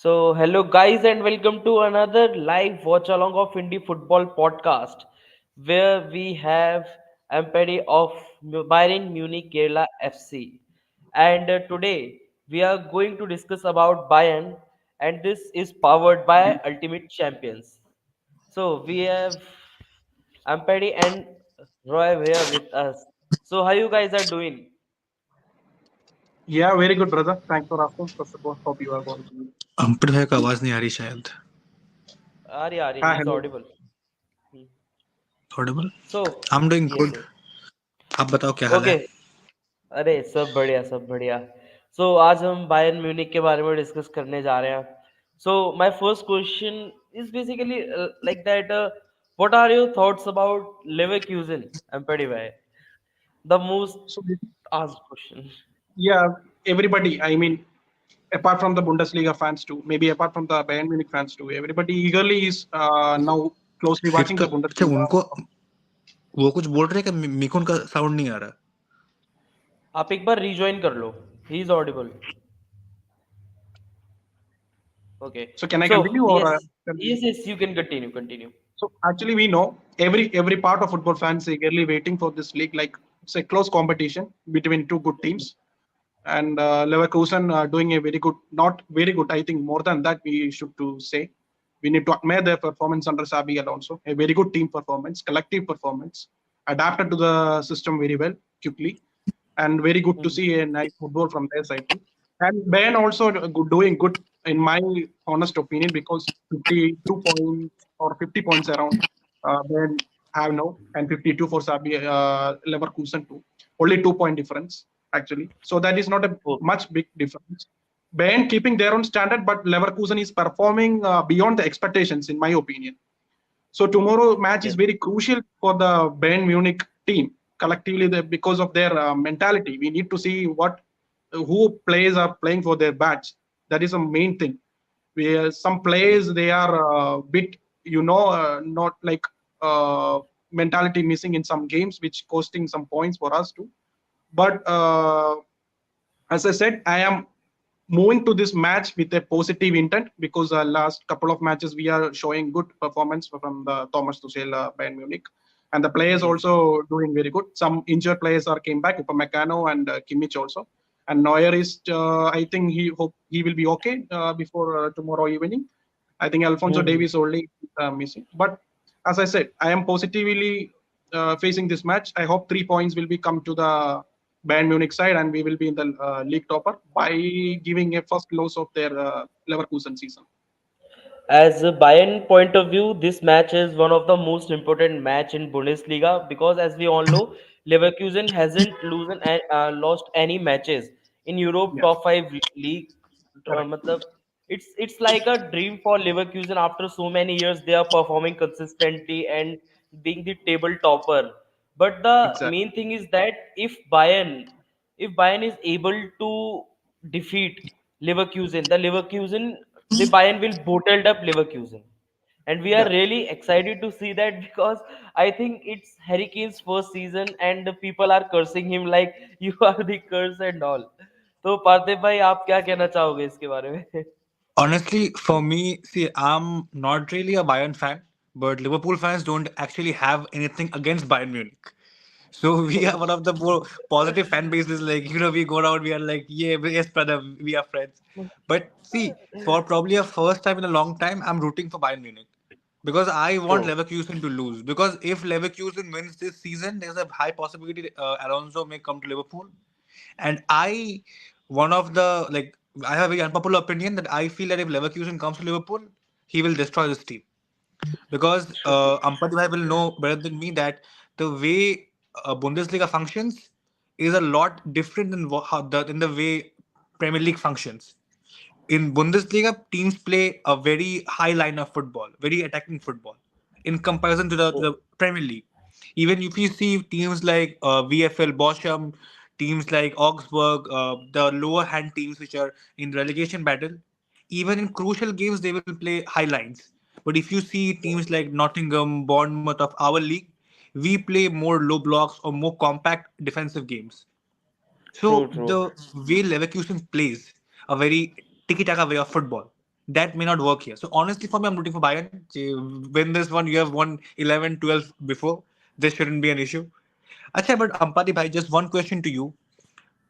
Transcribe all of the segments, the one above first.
Hello guys, and welcome to another live watch along of Indie Football Podcast, where we have Empathy of Bayern Munich Kerala FC. And today we are going to discuss about Bayern, and this is powered by Ultimate Champions. So we have Empathy and Roy here with us. So how you guys are doing? Yeah, very good, brother. Thanks for asking. First of all, hope you are going to. अंकित भाई का आवाज नहीं आ रही शायद. Ari, Hi, he's hello. audible. Hmm. Audible? So I'm doing yes, good. yes. आप बताओ क्या हाल है? Okay. अरे सब बढ़िया सब बढ़िया. आज हम बायर्न म्यूनिक के बारे में डिस्कस करने जा रहे हैं. My first question is basically like that. What are your thoughts about Leverkusen एम्पेडी भाई? The most So, asked question. yeah, everybody, I mean, apart from the Bundesliga fans too, maybe apart from the Bayern Munich fans too, everybody eagerly is now closely फिर watching तो the अच्छा Bundesliga. उनको वो कुछ बोल रहे हैं कि मिकुन का साउंड नहीं आ रहा. आप एक बार रिजॉइन कर लो. He is audible. Okay. So, can I so continue or? Yes yes yes you can continue. So, actually, we know every part of football fans eagerly waiting for this league. Like it's a close competition between two good teams. And Leverkusen doing a very good, not very good. I think more than that we should to say. We need to admire their performance under Sabi Alonso. A very good team performance, collective performance, adapted to the system very well, quickly, and very good to see a nice football from their side too. And Ben also doing good in my honest opinion because 52 points or 50 points around Ben have no and 52 for Sabi Leverkusen too. Only 2 point difference actually. So that is not a much big difference. Bayern keeping their own standard, but Leverkusen is performing beyond the expectations, in my opinion. So tomorrow match is very crucial for the Bayern Munich team collectively because of their mentality. We need to see what who players are playing for their badge. That is a main thing. Where some players they are bit not like mentality missing in some games, which costing some points for us too. But as I said, I am moving to this match with a positive intent because last couple of matches we are showing good performance from the Thomas Tuchel Bayern Munich, and the players Yes. also doing very good. Some injured players are came back, Upamecano and Kimmich also, and Neuer is I think he hope he will be okay before tomorrow evening. I think Alfonso Hmm. Davies only missing, but as I said, I am positively facing this match. I hope 3 points will be come to the Bayern Munich side, and we will be in the league topper by giving a first loss of their Leverkusen season. As a Bayern point of view, this match is one of the most important match in Bundesliga because, as we all know, Leverkusen hasn't lost any matches in Europe Yes, top five league. correct. matlab, it's like a dream for Leverkusen after so many years. They are performing consistently and being the table topper. But the Exactly. main thing is that if Bayern is able to defeat the Bayern will bottled up Leverkusen. And we are Yeah. really excited to see that because I think it's Harry Kane's first season and the people are cursing him like you are the curse and all. तो पार्थिव भाई आप क्या कहना चाहोगे इसके बारे में? Honestly, for me, see, I'm not really a Bayern fan, but Liverpool fans don't actually have anything against Bayern Munich. So we are one of the more positive fan bases. Like, we go around, we are like, yeah, yes, brother, we are friends. But see, for probably a first time in a long time, I'm rooting for Bayern Munich because I want True. Leverkusen to lose. Because if Leverkusen wins this season, there's a high possibility Alonso may come to Liverpool. And one of the like, I have a very unpopular opinion that I feel that if Leverkusen comes to Liverpool, he will destroy this team because Ampati bhai will know better than me that the way Bundesliga functions is a lot different than in the way Premier League functions. In Bundesliga, teams play a very high line of football, very attacking football, in comparison to the Premier League. Even if you see teams like VFL Bochum, teams like Augsburg, the lower hand teams which are in relegation battle, even in crucial games they will play high lines. But if you see teams like Nottingham, Bournemouth of our league, we play more low blocks or more compact defensive games. True, So true. the way Leverkusen plays a very tiki-taka way of football. That may not work here. So honestly, for me, I'm rooting for Bayern. Win this one. You have won 11, 12 before. This shouldn't be an issue. Acha, but Ampati bhai, just one question to you.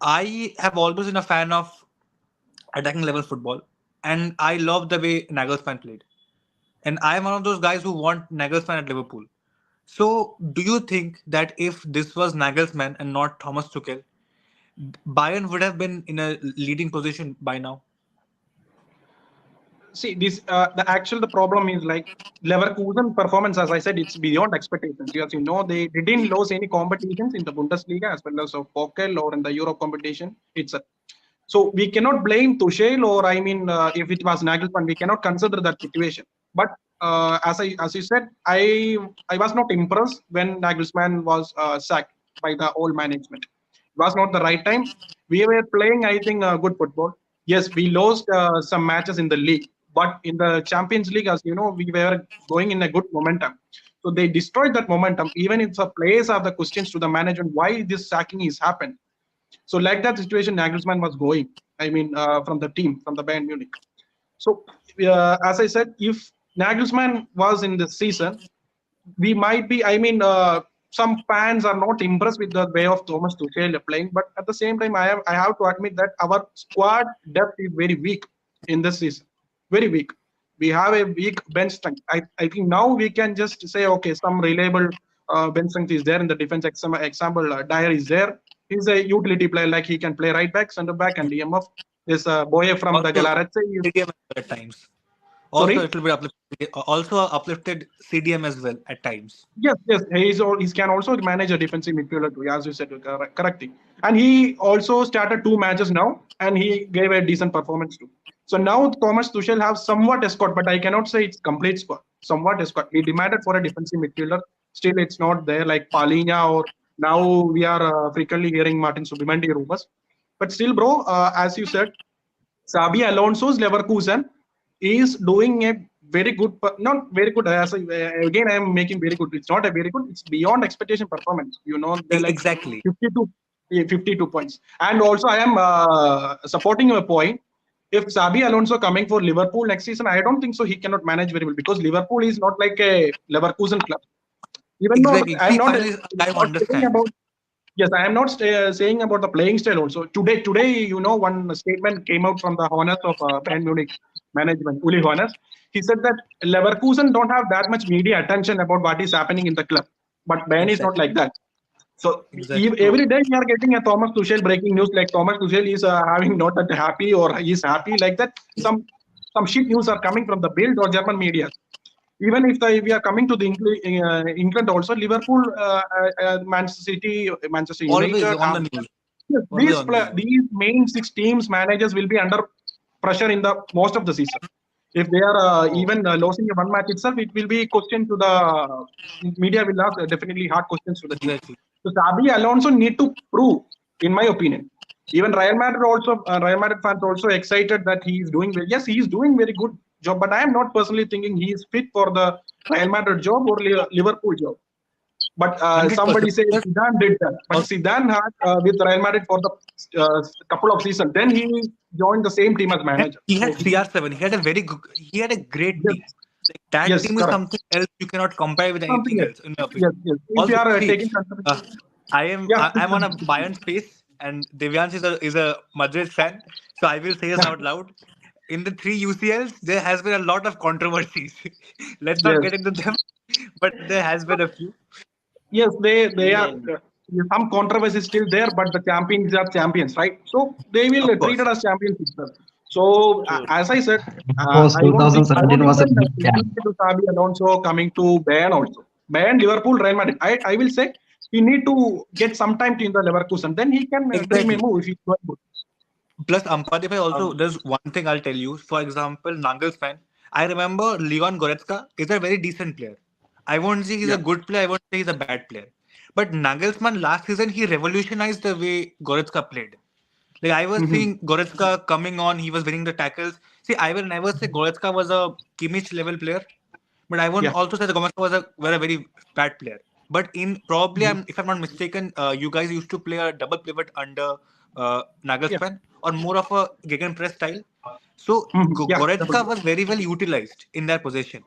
I have always been a fan of attacking level football, and I love the way Nagelsmann played. And I am one of those guys who want Nagelsmann at Liverpool. So, do you think that if this was Nagelsmann and not Thomas Tuchel, Bayern would have been in a leading position by now? See, this the problem is like Leverkusen performance. As I said, it's beyond expectations. As you know, they didn't lose any competitions in the Bundesliga as well as of Pokal or in the Euro competition. So we cannot blame Tuchel or I mean, if it was Nagelsmann, we cannot consider that situation. But as you said, I was not impressed when Nagelsmann was sacked by the old management. It was not the right time. We were playing, I think, good football. Yes, we lost some matches in the league, but in the Champions League, as you know, we were going in a good momentum. So they destroyed that momentum. Even if the players have the questions to the management, why this sacking is happened. So like that situation, Nagelsmann was going. I mean, from the team, from the Bayern Munich. So as I said, if Nagelsmann was in this season, we might be. I mean, some fans are not impressed with the way of Thomas Tuchel playing, but at the same time, I have to admit that our squad depth is very weak in this season. Very weak. We have a weak bench strength. I think now we can just say, okay, some reliable bench strength is there in the defense. Example, Dyer is there. He's a utility player, like he can play right back, center back, and DMF. This boy from the Also, Galatasaray. CDM at times. Also, Sorry. it will be uplifted. Also, uplifted CDM as well at times. Yes, yes, he can also manage a defensive midfielder too, as you said correctly. And he also started 2 matches now, and he gave a decent performance too. So now Thomas Tuchel have somewhat a squad, but I cannot say it's complete squad. Somewhat a squad. He demanded for a defensive midfielder. Still, it's not there like Palhinha or now we are frequently hearing Martin Subimendi rumors. But still, bro, as you said, Sabi Alonso's Leverkusen is doing a very good, not very good. Again, I am making very good. It's not a very good. It's beyond expectation performance. You know, they're like Exactly. 52, 52 points. And also, I am supporting your point. If Sabi Alonso coming for Liverpool next season, I don't think so. He cannot manage very well because Liverpool is not like a Leverkusen club. Even though Exactly. I'm See, not, finally, I not saying understand. about. Yes, I am not saying about the playing style also. Today, you know, one statement came out from the Hornets of Bayern Munich management, Uli Hornets. He said that Leverkusen don't have that much media attention about what is happening in the club, but Bayern is not Exactly. like that. So Exactly. every day we are getting a Thomas Tuchel breaking news like Thomas Tuchel is having not that happy or he is happy like that. Some shit news are coming from the Bild or German media. Even if we are coming to the England also, Liverpool, Manchester City, Manchester Always United, on the news. yes, Always on the news. these main 6 teams managers will be under pressure in the most of the season. If they are Oh, even losing a one match itself, it will be question to the media will ask definitely hard questions to the team. exactly. So Sabi Alonso need to prove, in my opinion. Even Real Madrid fans also excited that he is doing well. Yes, he is doing very good job, but I am not personally thinking he is fit for the Real Madrid job or Liverpool job. But somebody 100%. says Because Zidane did that. But also, Zidane had with Real Madrid for the couple of seasons. Then he joined the same team as and manager. he So had CR7. He had a very good, he had a great yes, team. Like, that yes, team is correct. something else you cannot compare with Something anything else. else, in my opinion. Yes, yes. If you Also, are see, taking uh, consideration, yeah, please I'm on a continue. Bayern space, and Divyansh is a Madrid fan, so I will say this out loud. In the three UCLs, there has been a lot of controversies. Let's not Yes. get into them, but there has been a few. Yes, they are Amen. some controversy is still there, but the champions are champions, right? So they will Of treat course. it as champions itself. So True. as I said, Of course, I 2017 won't was a even big gap. restrict it to Xabi Alonso coming to Bayern also. Bayern, Liverpool, Real Madrid. I will say he need to get some time to in the Leverkusen. Then he can dream a Exactly. move if he's going good. Plus, Ampadipai also, Um, there's one thing I'll tell you. For example, Nagelsmann, I remember Leon Goretzka is a very decent player. I won't say he's a Yeah. good player, I won't say he's a bad player. But Nagelsmann last season, he revolutionized the way Goretzka played. Like I was Mhm. seeing Goretzka coming on, he was winning the tackles. See, I will never say Goretzka was a Kimmich level player, but I won't Yeah. also say that Goretzka was a very bad player. But in probably, Mhm. if I'm not mistaken, you guys used to play a double pivot under Yeah. Nagelsmann or more of a gegenpress style. So Yeah, Goretzka definitely. was very well utilized in that position.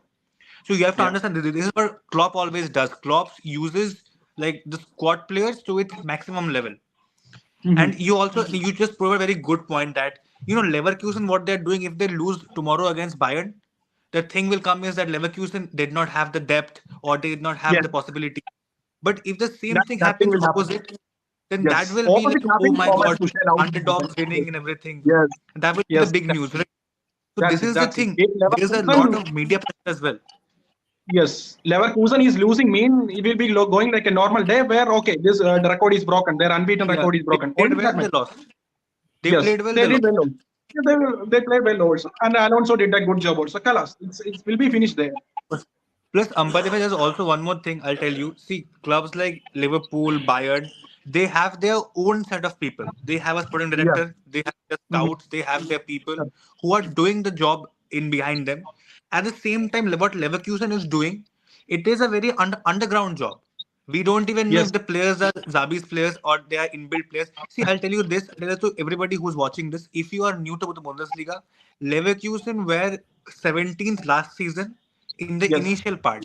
So you have to Yeah. understand this is what Klopp always does. Klopp uses like the squad players to its maximum level. Hmm. And you just provide a very good point that Leverkusen, what they're doing, if they lose tomorrow against Bayern, the thing will come is that Leverkusen did not have the depth or they did not have Yes, the possibility. But if the same thing that thing happens will happen. opposite, then that Yes, will be opposite like, oh happened. my Thomas god, Tuchel out. underdogs winning and everything. Yes, And that will be the yes, big news, right? So this that's it. is the That's it. thing. If There is a lot Leverkusen, of media pressure as well. yes, Leverkusen is losing. Mean it will be going like a normal day where okay, this the record is broken. Their unbeaten Yeah, record is they broken. played Only well, that they much. lost. They Yes, played well, they they did lost. well also. Yeah, they played well also, and Alonso did a good job also. Kalas, it will be finished there. Plus, Umpire, there's also one more thing I'll tell you. See, clubs like Liverpool, Bayern, they have their own set of people. They have a sporting Yeah. director, they have their Mhm. scouts, they have their people who are doing the job in behind them. At the same time, what Leverkusen is doing, it is a very underground job. We don't even know Yes. if the players are Zabi's players or they are inbuilt players. See, I'll tell you this, I'll tell this to everybody who's watching this. If you are new to the Bundesliga, Leverkusen were 17th last season in the Yes. initial part.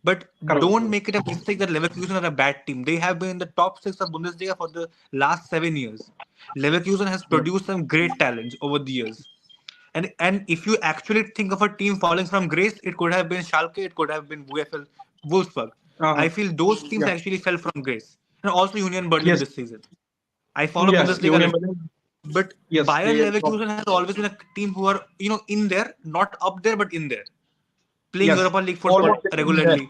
But Correct. don't make it a mistake that Leverkusen are a bad team. They have been in the top six of Bundesliga for the last 7 years. Leverkusen has Yes. produced some great talents over the years. And if you actually think of a team falling from grace, it could have been Schalke, it could have been VfL Wolfsburg. Uh, I feel those teams yeah. actually fell from grace. And also Union Berlin Yes. this season. I follow Yes. Bundesliga a Union little, Berlin. but Yes. Bayern They. Leverkusen has always been a team who are in there, not up there, but in there, playing Yes. Europa League football Almost there. regularly.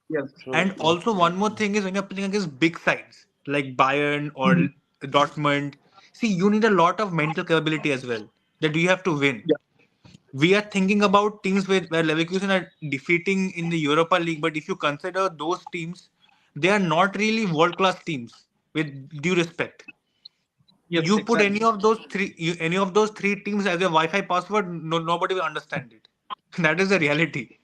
Yes. True, And true. also one more thing is when you're playing against big sides like Bayern or Mhm. Dortmund, see you need a lot of mental capability as well that you have to win. Yeah. We are thinking about teams where Leverkusen are defeating in the Europa League, but if you consider those teams, they are not really world class teams. With due respect, Yes. you put Exactly. any of those three teams as your Wi-Fi password, nobody will understand it. That is the reality.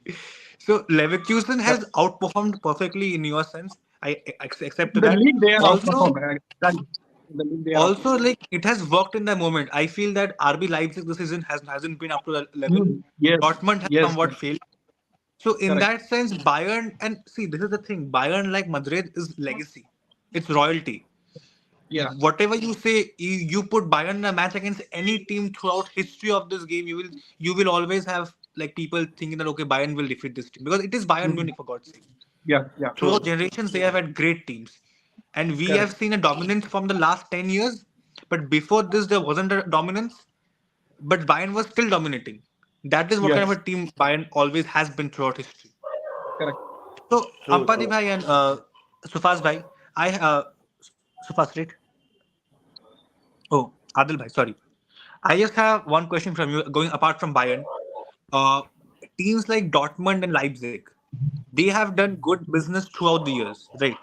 So Leverkusen Yeah. has outperformed perfectly in your sense. I accept In the that. league, they are Also, outperformed. Exactly. In the league, they are also outperformed. like it has worked in the moment. I feel that RB Leipzig this season hasn't been up to the level. Yes. Dortmund has Yes. somewhat failed. So in Correct. that sense, Bayern and see this is the thing. Bayern like Madrid is legacy. It's royalty. Yeah. Whatever you say, you put Bayern in a match against any team throughout history of this game, you will always have like people thinking that okay, Bayern will defeat this team because it is Bayern Mhm. Munich for God's sake. Yeah. Yeah. Throughout True. generations, they have had great teams, and we have Correct. seen a dominance from the last 10 years. But before this, there wasn't a dominance, but Bayern was still dominating. That is what kind of Yes. a team Bayern always has been throughout history. Correct. So True, Ampati true. bhai and Sufas bhai, I Sufas right? Oh, Adil bhai, sorry. I just have one question from you, going apart from Bayern. Uh, Teams like Dortmund and Leipzig, they have done good business throughout the years, right?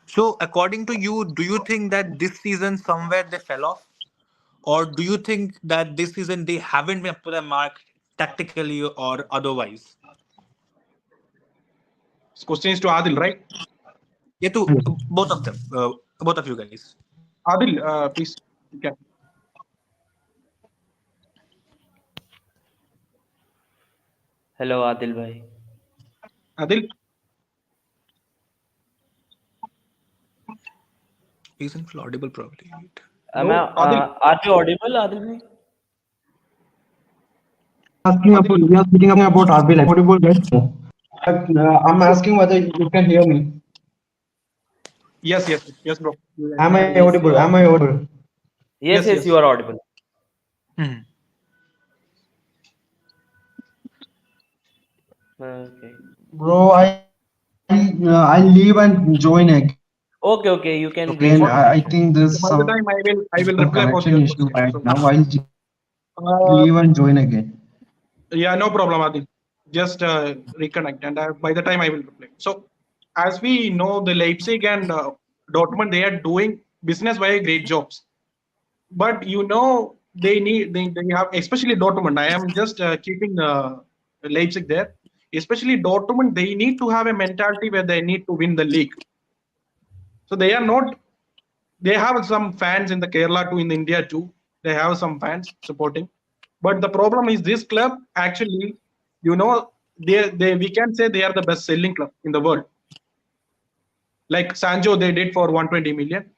So, according to you, do you think that this season somewhere they fell off, or do you think that this season they haven't been up to their mark tactically or otherwise? This question is to Adil, right? Yeah, to both of them, both of you guys. Adil, please. You can. Hello, Adil bhai. Adil. Isn't full audible probably. Right? No. Adil. Are you audible, Adil bhai? Adil. You are speaking about RB like audible, right? No. But I'm asking whether you can hear me. Yes. Yes. Yes, bro. Am I Yes, you audible? are. Am I audible? Yes, Yes. yes, you Yes. are audible. Hmm. Okay. Bro, I leave and join again. Okay, I okay, you think can there's some rejoin. By the time I will reply connection for your issue question. right So, now. Leave uh, and join again. yeah, no problem, Adil. Just reconnect, and by the time I will reply. So, as we know, the Leipzig and Dortmund, they are doing business very great jobs. But they have, especially Dortmund. I am just keeping Leipzig there. Especially Dortmund, they need to have a mentality where they need to win the league. So they are not. They have some fans in the Kerala too, in India too. They have some fans supporting. But the problem is this club actually, you know, they we can say they are the best selling club in the world. Like Sancho, they did for 120 million.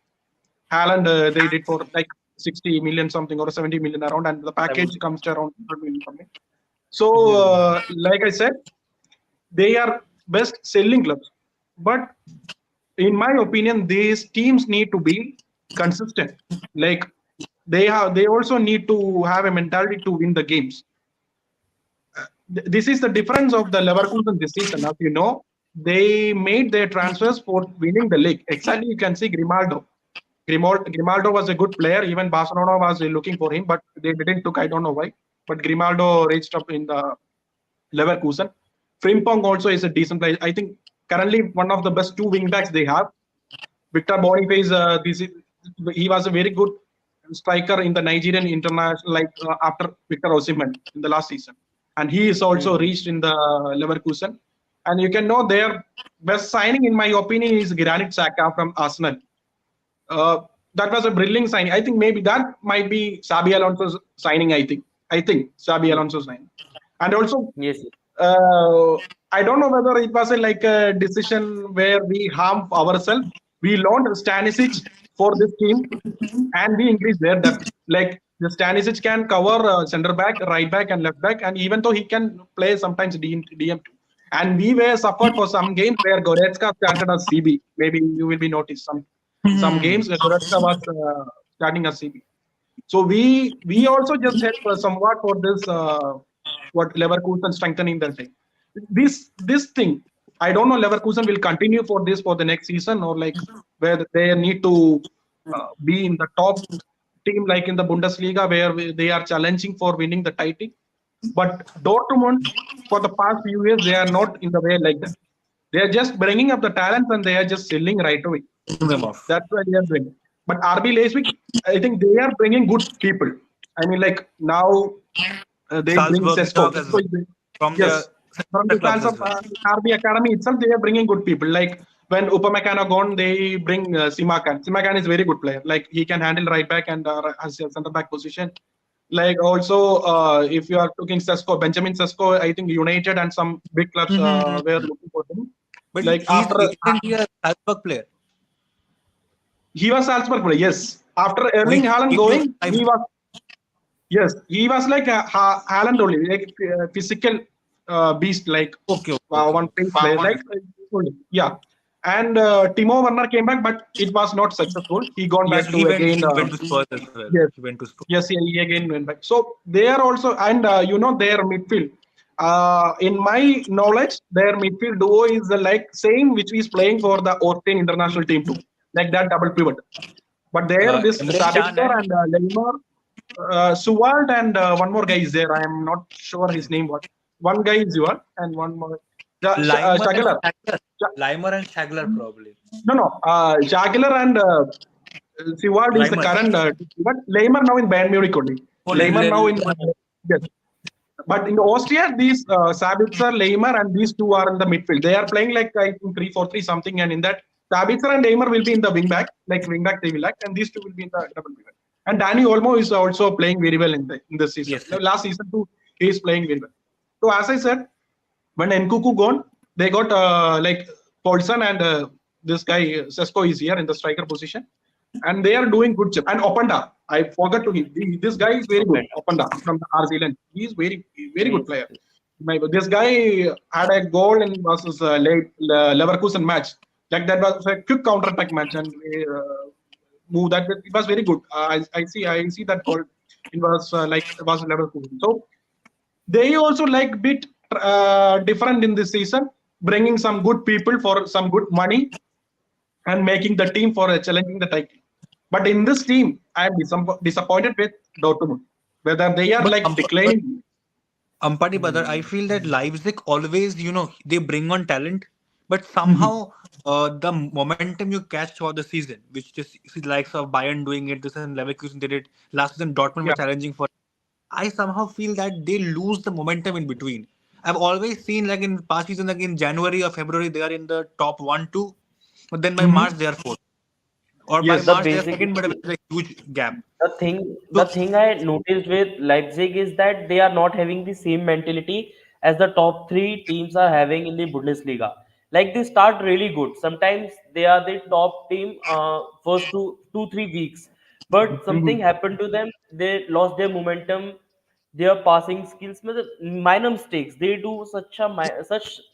Haaland, they did for like 60 million something or 70 million around, and the package 70. comes to around 100 million something. So, Hmm. like I said, they are best selling clubs. But in my opinion, these teams need to be consistent. Like they also need to have a mentality to win the games. This is the difference of the Leverkusen this season. As you know, they made their transfers for winning the league. Exactly, you can see Grimaldo. Grimaldo was a good player. Even Barcelona was looking for him, but they didn't took. I don't know why. But Grimaldo reached up in the Leverkusen. Frimpong also is a decent player. I think currently one of the best two wing backs they have. Victor Boniface, he was a very good striker in the Nigerian international, like after Victor Osimhen in the last season, and he is also Hmm. reached in the Leverkusen. And you can know their best signing, in my opinion, is Granit Xhaka from Arsenal. Uh, that was a brilliant signing. I think maybe that might be Xabi Alonso's signing. I think Xabi Hmm. Alonso's signing, and also Yes. Yes. uh, I don't know whether it was like a decision where we harm ourselves. We loaned Stanisic for this team, and we increased their depth. Like the Stanisic can cover center back, right back, and left back, and even though he can play sometimes DM2. And we were suffered for some games where Goretzka started as CB. Maybe you will be noticed some games where Goretzka was starting as CB. So we also just help somewhat for this what Leverkusen strengthening their team. This thing, I don't know Leverkusen will continue for this for the next season or like where they need to be in the top team like in the Bundesliga where they are challenging for winning the title. But Dortmund for the past few years they are not in the way like that. They are just bringing up the talents and they are just selling right away. them off. That's why they are doing. But RB Leipzig, I think they are bringing good people. I mean, like now they bring Salzburg Sesko. clubs as well. From their Yes, from the clubs fans as of well. RB Academy itself, they are bringing good people. Like when Upamecano gone, they bring Simakan. Simakan is a very good player. Like he can handle right back and has a center back position. Like also, if you are looking Sesko, Benjamin Sesko, I think United and some big clubs were looking for him. But Like he's after isn't he a Salzburg player? he was Salzburg player, yes. After Erling Wait, Haaland he was going, five. he was yes, he was like a Haaland only, like physical beast, like Okay, okay, okay. one pace player, like yeah. And Timo Werner came back, but it was not successful. He gone Yes, back to again. he went to Spurs as well. Yes, He went to Spurs. yes, he again went back. So they are also, and you know, their midfield. In my knowledge, their midfield duo is like same which is playing for the Austrian international team too, like that double pivot. But there, this Emre Can Sabitzer and and Lemar, Suwald and one more guy is there. I am not sure his name was. One guy is Suwald and one more. Limer and Shagler. Shagler. Sha- Limer and Shagler probably. No, no. Shagler and Suwald is the Limer. current. But Lemar now in Bayern Munich only. Oh, Lemar now in. Yes. But in Austria, these Sabitzer, Leimer, and these two are in the midfield. They are playing like I think 3-4-3 something, and in that Sabitzer and Leimer will be in the wing back, like wing back they will act, and these two will be in the double pivot. And Danny Olmo is also playing very well in this season. Yes, yes. Last season too, he is playing very well. So as I said, when Nkuku gone, they got like Paulson and this guy Sesko is here in the striker position, and they are doing good job. And Opanda, I forgot to him. This guy is very good. Openda. Opanda from the New Zealand, he is very good Yes. player. This guy had a goal in versus late Leverkusen match. Like that was a quick counter attack match, and move that it was very good. I see that goal. It was it was Leverkusen. So they also like bit different in this season, bringing some good people for some good money and making the team for challenging the title. But in this team, I am disappointed with Dortmund, whether they are But like declining. Ampati brother, I Hmm. feel that Leipzig always, they bring on talent, but Mhm. somehow the momentum you catch for the season, which just see the likes of Bayern doing it, this and Leverkusen did it, last season Dortmund were Yeah. challenging for. I somehow feel that they lose the momentum in between. I've always seen like in past season, like in January or February, they are in the top one, two, but then by Mhm. March they are fourth. or by Yes. The March they're basic second, but with a huge gap. the So thing I noticed with Leipzig is that they are not having the same mentality as the top three teams are having in the Bundesliga. Like they start really good. Sometimes they are the top team first 2 3 weeks, but something Mhm. happened to them. They lost their momentum, their passing skills. Minor mistakes. They do such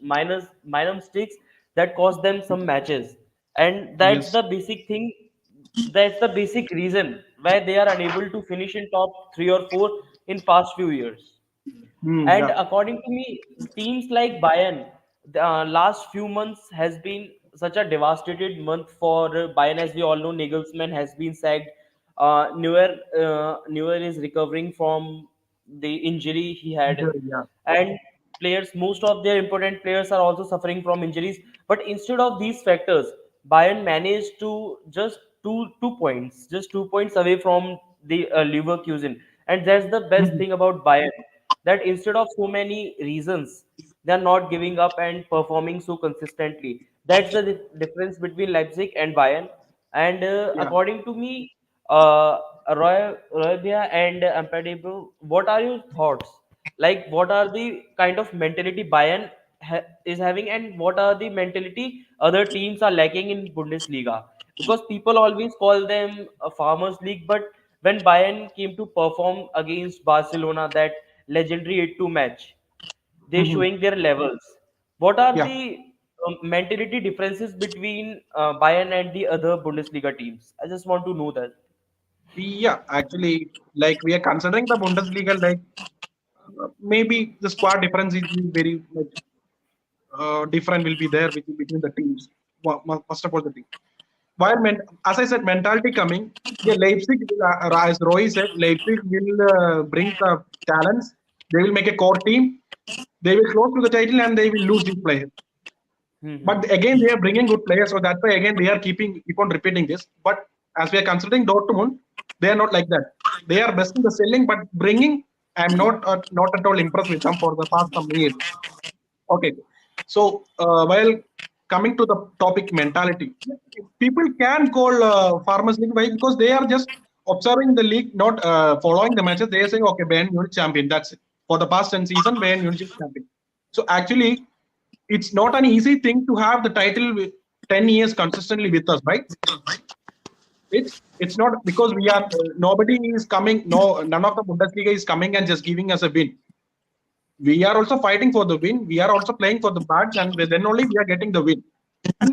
minor mistakes that cost them some matches, and Yes. that's the basic reason why they are unable to finish in top 3 or 4 in past few years. And Yeah. according to me, teams like Bayern, the last few months has been such a devastated month for Bayern. As we all know, Nagelsmann has been sacked. Neuer is recovering from the injury he had, Yeah. and most of their important players are also suffering from injuries. But instead of these factors, Bayern managed to just 2 points away from the Leverkusen, and that's the best Mhm. thing about Bayern, that instead of so many reasons, they are not giving up and performing so consistently. That's the difference between Leipzig and Bayern. And Yeah. according to me, uh, Roy Bhaiya and Ampadipo, what are your thoughts? Like, what are the kind of mentality Bayern is having, and what are the mentality other teams are lacking in Bundesliga? Because people always call them a farmers league, but when Bayern came to perform against Barcelona, that legendary 8-2 match, they Mhm. showing their levels. What are Yeah. the mentality differences between Bayern and the other Bundesliga teams? I just want to know that. Yeah. Actually, like we are considering the Bundesliga, like maybe the squad difference is very much different will be there between the teams. First of all, the team. While as I said, mentality coming. Yeah, Leipzig, as Roy said, Leipzig will bring the talents. They will make a core team. They will close to the title and they will lose these players. Hmm. But again, they are bringing good players, so that's why again they are keep on repeating this. But as we are considering Dortmund, they are not like that. They are best in the selling, but bringing, I'm not at all impressed with them for the past some years. Okay. So while coming to the topic mentality, people can call Farmers League why because they are just observing the league, not following the matches. They are saying, okay, Bayern Munich champion. That's it. For the past 10 season, Bayern Munich is champion. So actually, it's not an easy thing to have the title with 10 years consistently with us, right? It's not because we are nobody is coming. No, none of the Bundesliga is coming and just giving us a win. We are also fighting for the win. We are also playing for the badge, and then only we are getting the win.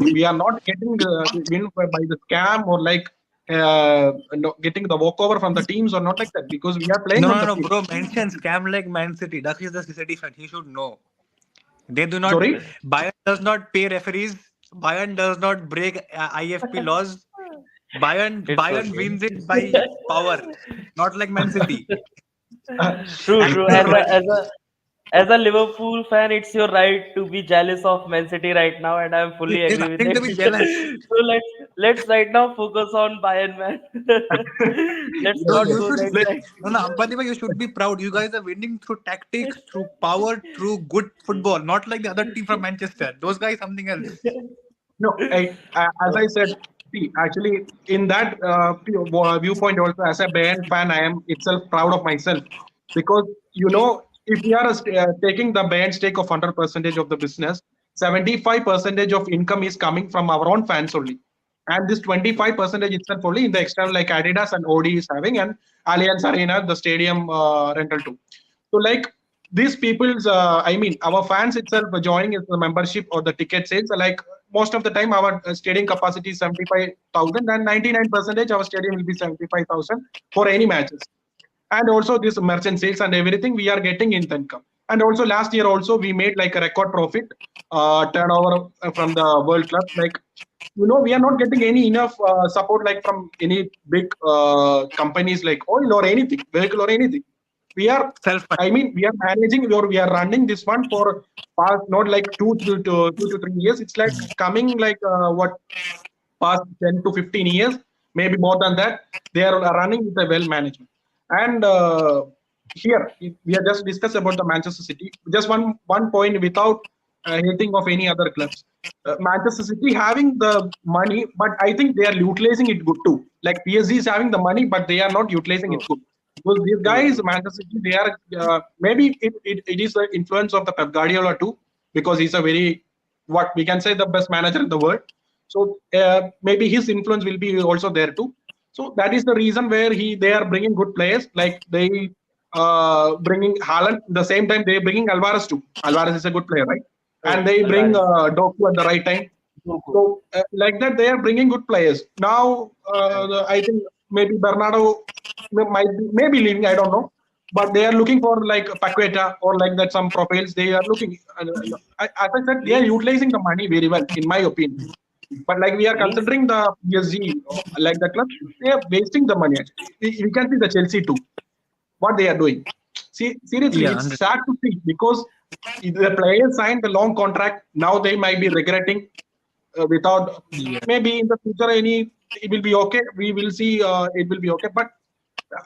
We are not getting the win by the scam or like getting the walkover from the teams or not like that because we are playing no, on no, the no, field. bro. Mention scam like Man City. That is the City fan. He should know. They do not. Sorry. Bayern does not pay referees. Bayern does not break IFP laws. It's Bayern okay. wins it by power, not like Man City. True, And true. you're right. As a Liverpool fan, it's your right to be jealous of Man City right now, and I'm fully There's agree with nothing to it. be jealous. So let's right now focus on Bayern, man. Let's No, Yes, not yes. you go should. that Let, side. No, Ampadipa, you should be proud. You guys are winning through tactics, through power, through good football. Not like the other team from Manchester. Those guys something else. no, as I said, see, actually, in that viewpoint, also as a Bayern fan, I am itself proud of myself because if we are taking the Bayern stake of 100% of the business, 75% of income is coming from our own fans only, and this 25% itself only in the external like Adidas and OD is having, and Allianz Arena, the stadium rental too. So like these people's, I mean, our fans itself joining is the membership or the ticket sales. Like most of the time, our stadium capacity is 75,000, and 99% our stadium will be 75,000 for any matches. And also this merchant sales and everything we are getting in the income. And also last year also we made like a record profit turnover from the world club. Like we are not getting any enough support like from any big companies like oil or anything, vehicle or anything. We are, Self. I mean, we are managing or we are running this one for past not like 2 to 3 years. It's like coming like what past 10 to 15 years, maybe more than that. They are running with a well management. And here we are just discuss about the Manchester City. Just one point without hating of any other clubs. Manchester City having the money, but I think they are utilizing it good too. Like PSG is having the money, but they are not utilizing it True, good. Because these true, guys, true. Manchester City, they are maybe it is the influence of the Pep Guardiola too, because he's a very what we can say the best manager in the world. So maybe his influence will be also there too. So that is the reason where they are bringing good players, like they bringing Haaland. The same time they bringing Alvarez too. Alvarez is a good player, right? And Oh, they bring Alvarez. Doku at the right time. Doku. So like that, they are bringing good players. Now Right. I think maybe Bernardo might be maybe leaving. I don't know, but they are looking for like Paqueta or like that some profiles. They are looking. As I said, they are Means utilizing the money very well, in my opinion. But like we are means considering the PSG, like the club, they are wasting the money. Actually, we can see the Chelsea too. What they are doing. See, seriously, Yeah, it's 100. sad to see because the players signed a long contract. Now they might be regretting without Yeah. maybe in the future any it will be okay. We will see it will be okay. But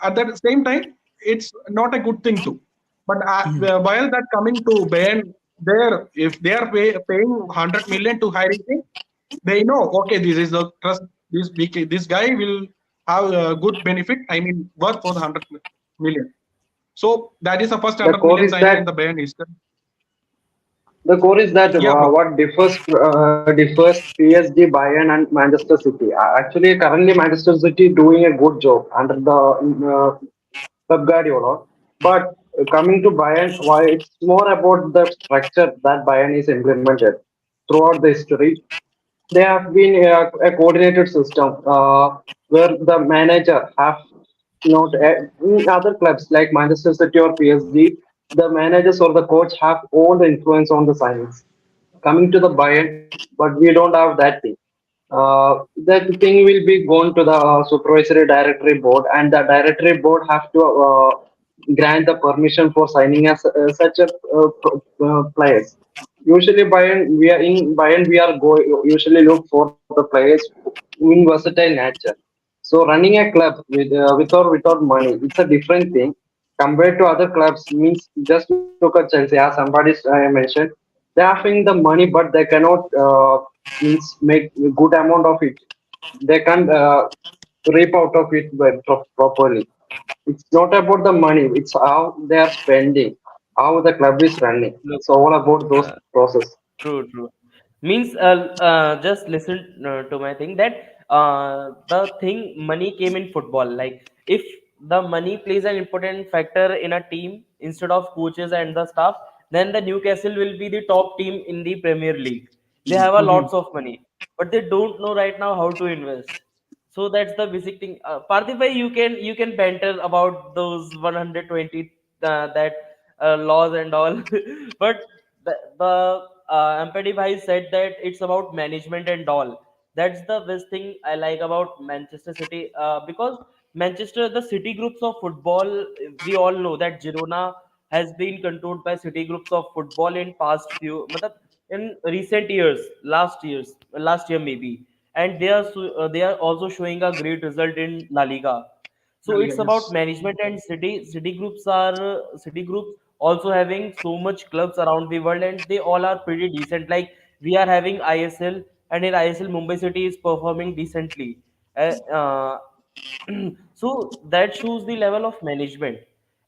at the same time, it's not a good thing too. But while that coming to Bayern, there if they are paying 100 million to hire him, they know okay this is the trust this guy will have a good benefit. I mean worth for the 100 million. So that is the first The 100 million core is signing in that the Bayern history. Yeah, bro. what differs PSG, Bayern, and Manchester City. Actually, currently Manchester City doing a good job under the Pep Guardiola. But coming to Bayern, why it's more about the structure that Bayern is implemented throughout the history. They have been a coordinated system where the manager have not in other clubs like Manchester City or PSG, the managers or the coach have all the influence on the signings. Coming to the Bayern, but we don't have that thing. That thing will be gone to the supervisory directory board, and the directory board have to grant the permission for signing as such a players. Usually, Bayern we are usually look for the players in versatile nature. So running a club with or without money, it's a different thing compared to other clubs. Means just look at Chelsea, as somebody mentioned, they're having the money, but they cannot means make a good amount of it. They can't reap out of it properly. It's not about the money; it's how they are spending, how the club is running. look. It's all about those Uh, process. True, true. Means, just listen to my thing that the thing money came in football. Like, if the money plays an important factor in a team instead of coaches and the staff, then the Newcastle will be the top team in the Premier League. They have a Mhm. lots of money, but they don't know right now how to invest. So that's the basic thing. Parthibhai, you can banter about those 120 that laws and all, but the Empathy Bhai said that it's about management and all. That's the best thing I like about Manchester City because Manchester, the city groups of football, we all know that Girona has been controlled by city groups of football in past few, matlab, in recent years, last year maybe, and they are also showing a great result in La Liga. La So Liga, it's about yes. management and city groups also having so much clubs around the world, and they all are pretty decent. Like, we are having ISL, and in ISL Mumbai City is performing decently. Uh, so that shows the level of management.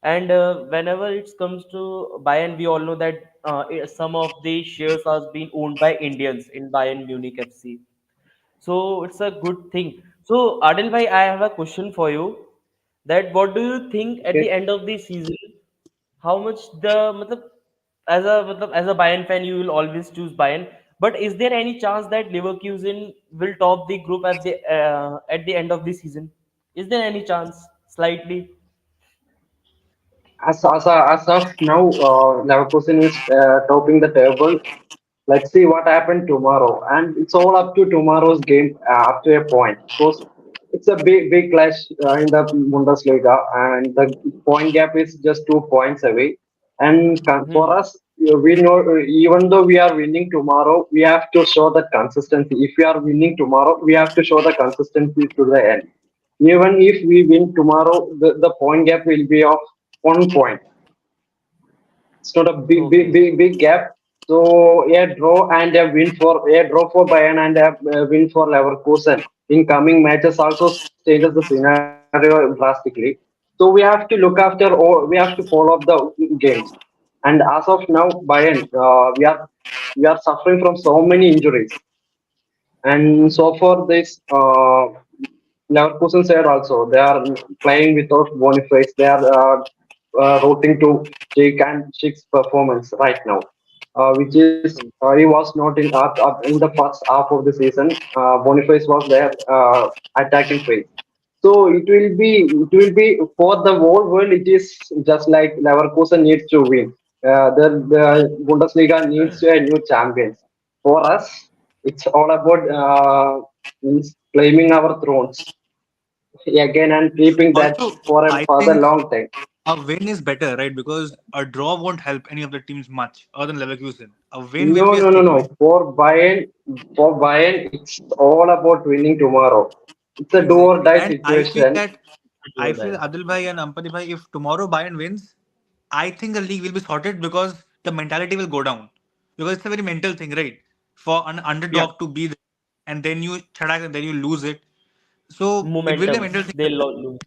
And whenever it comes to Bayern, we all know that some of the shares are being owned by Indians in Bayern Munich FC. So it's a good thing. So Adil bhai, I have a question for you. That what do you think at the Okay. end of the season? How much the matlab, as a Bayern fan, you will always choose Bayern. But is there any chance that Leverkusen will top the group at the end of the season? Is there any chance? Slightly. As of now, Leverkusen is topping the table. Let's see what happened tomorrow, and it's all up to tomorrow's game up to a point because it's a big clash in the Bundesliga, and the point gap is just 2 points away. And for Hmm. us, we know even though we are winning tomorrow, we have to show that consistency. If we are winning tomorrow, we have to show the consistency to the end. Even if we win tomorrow, the point gap will be of 1 point. It's not a Okay. big gap. So a draw for Bayern and a win for Leverkusen in coming matches also changes the scenario drastically. So we have to look after all. We have to follow up the games. And as of now, Bayern, we are suffering from so many injuries. And so for this Leverkusen side also, they are playing without Boniface. They are rooting to Schick's performance right now, which is he was not in the first half of the season. Boniface was there attacking phase. So it will be for the whole world. It is just like Leverkusen needs to win. The Bundesliga needs a new champions. For us, it's all about means claiming our thrones again and keeping that Also, for a I further think long time. a win is better, right? Because a draw won't help any of the teams much other than Leverkusen. A win will No, be a no, no, statement. no. For Bayern, it's all about winning tomorrow. It's a do or Exactly. die And situation. I Sure feel that. Adil Bhai and Ampati Bhai, if tomorrow Bayern wins, I think the league will be sorted because the mentality will go down. Because it's a very mental thing, right? For an Yeah. underdog to be there and then you chadak and then you lose it. So it will be a Momentum. mental thing They as well. lose.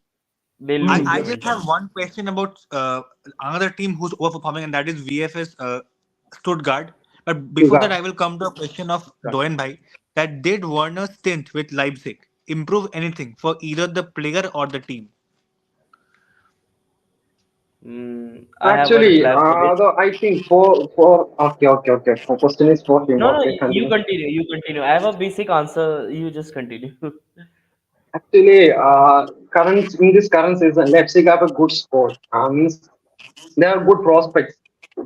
They I, lose I just have momentum. one question about another team who's overperforming, and that is VFS Stuttgart. But before that, I will come to a question of Doyen Bhai. That did Werner's stint with Leipzig improve anything for either the player or the team? I have a Actually, reply for this. I think for okay. For question is for him. No, no, Okay, you continue. continue. You continue. I have a basic answer. You just continue. Actually, current in this current season, Leipzig have a good score. Means they have good prospects,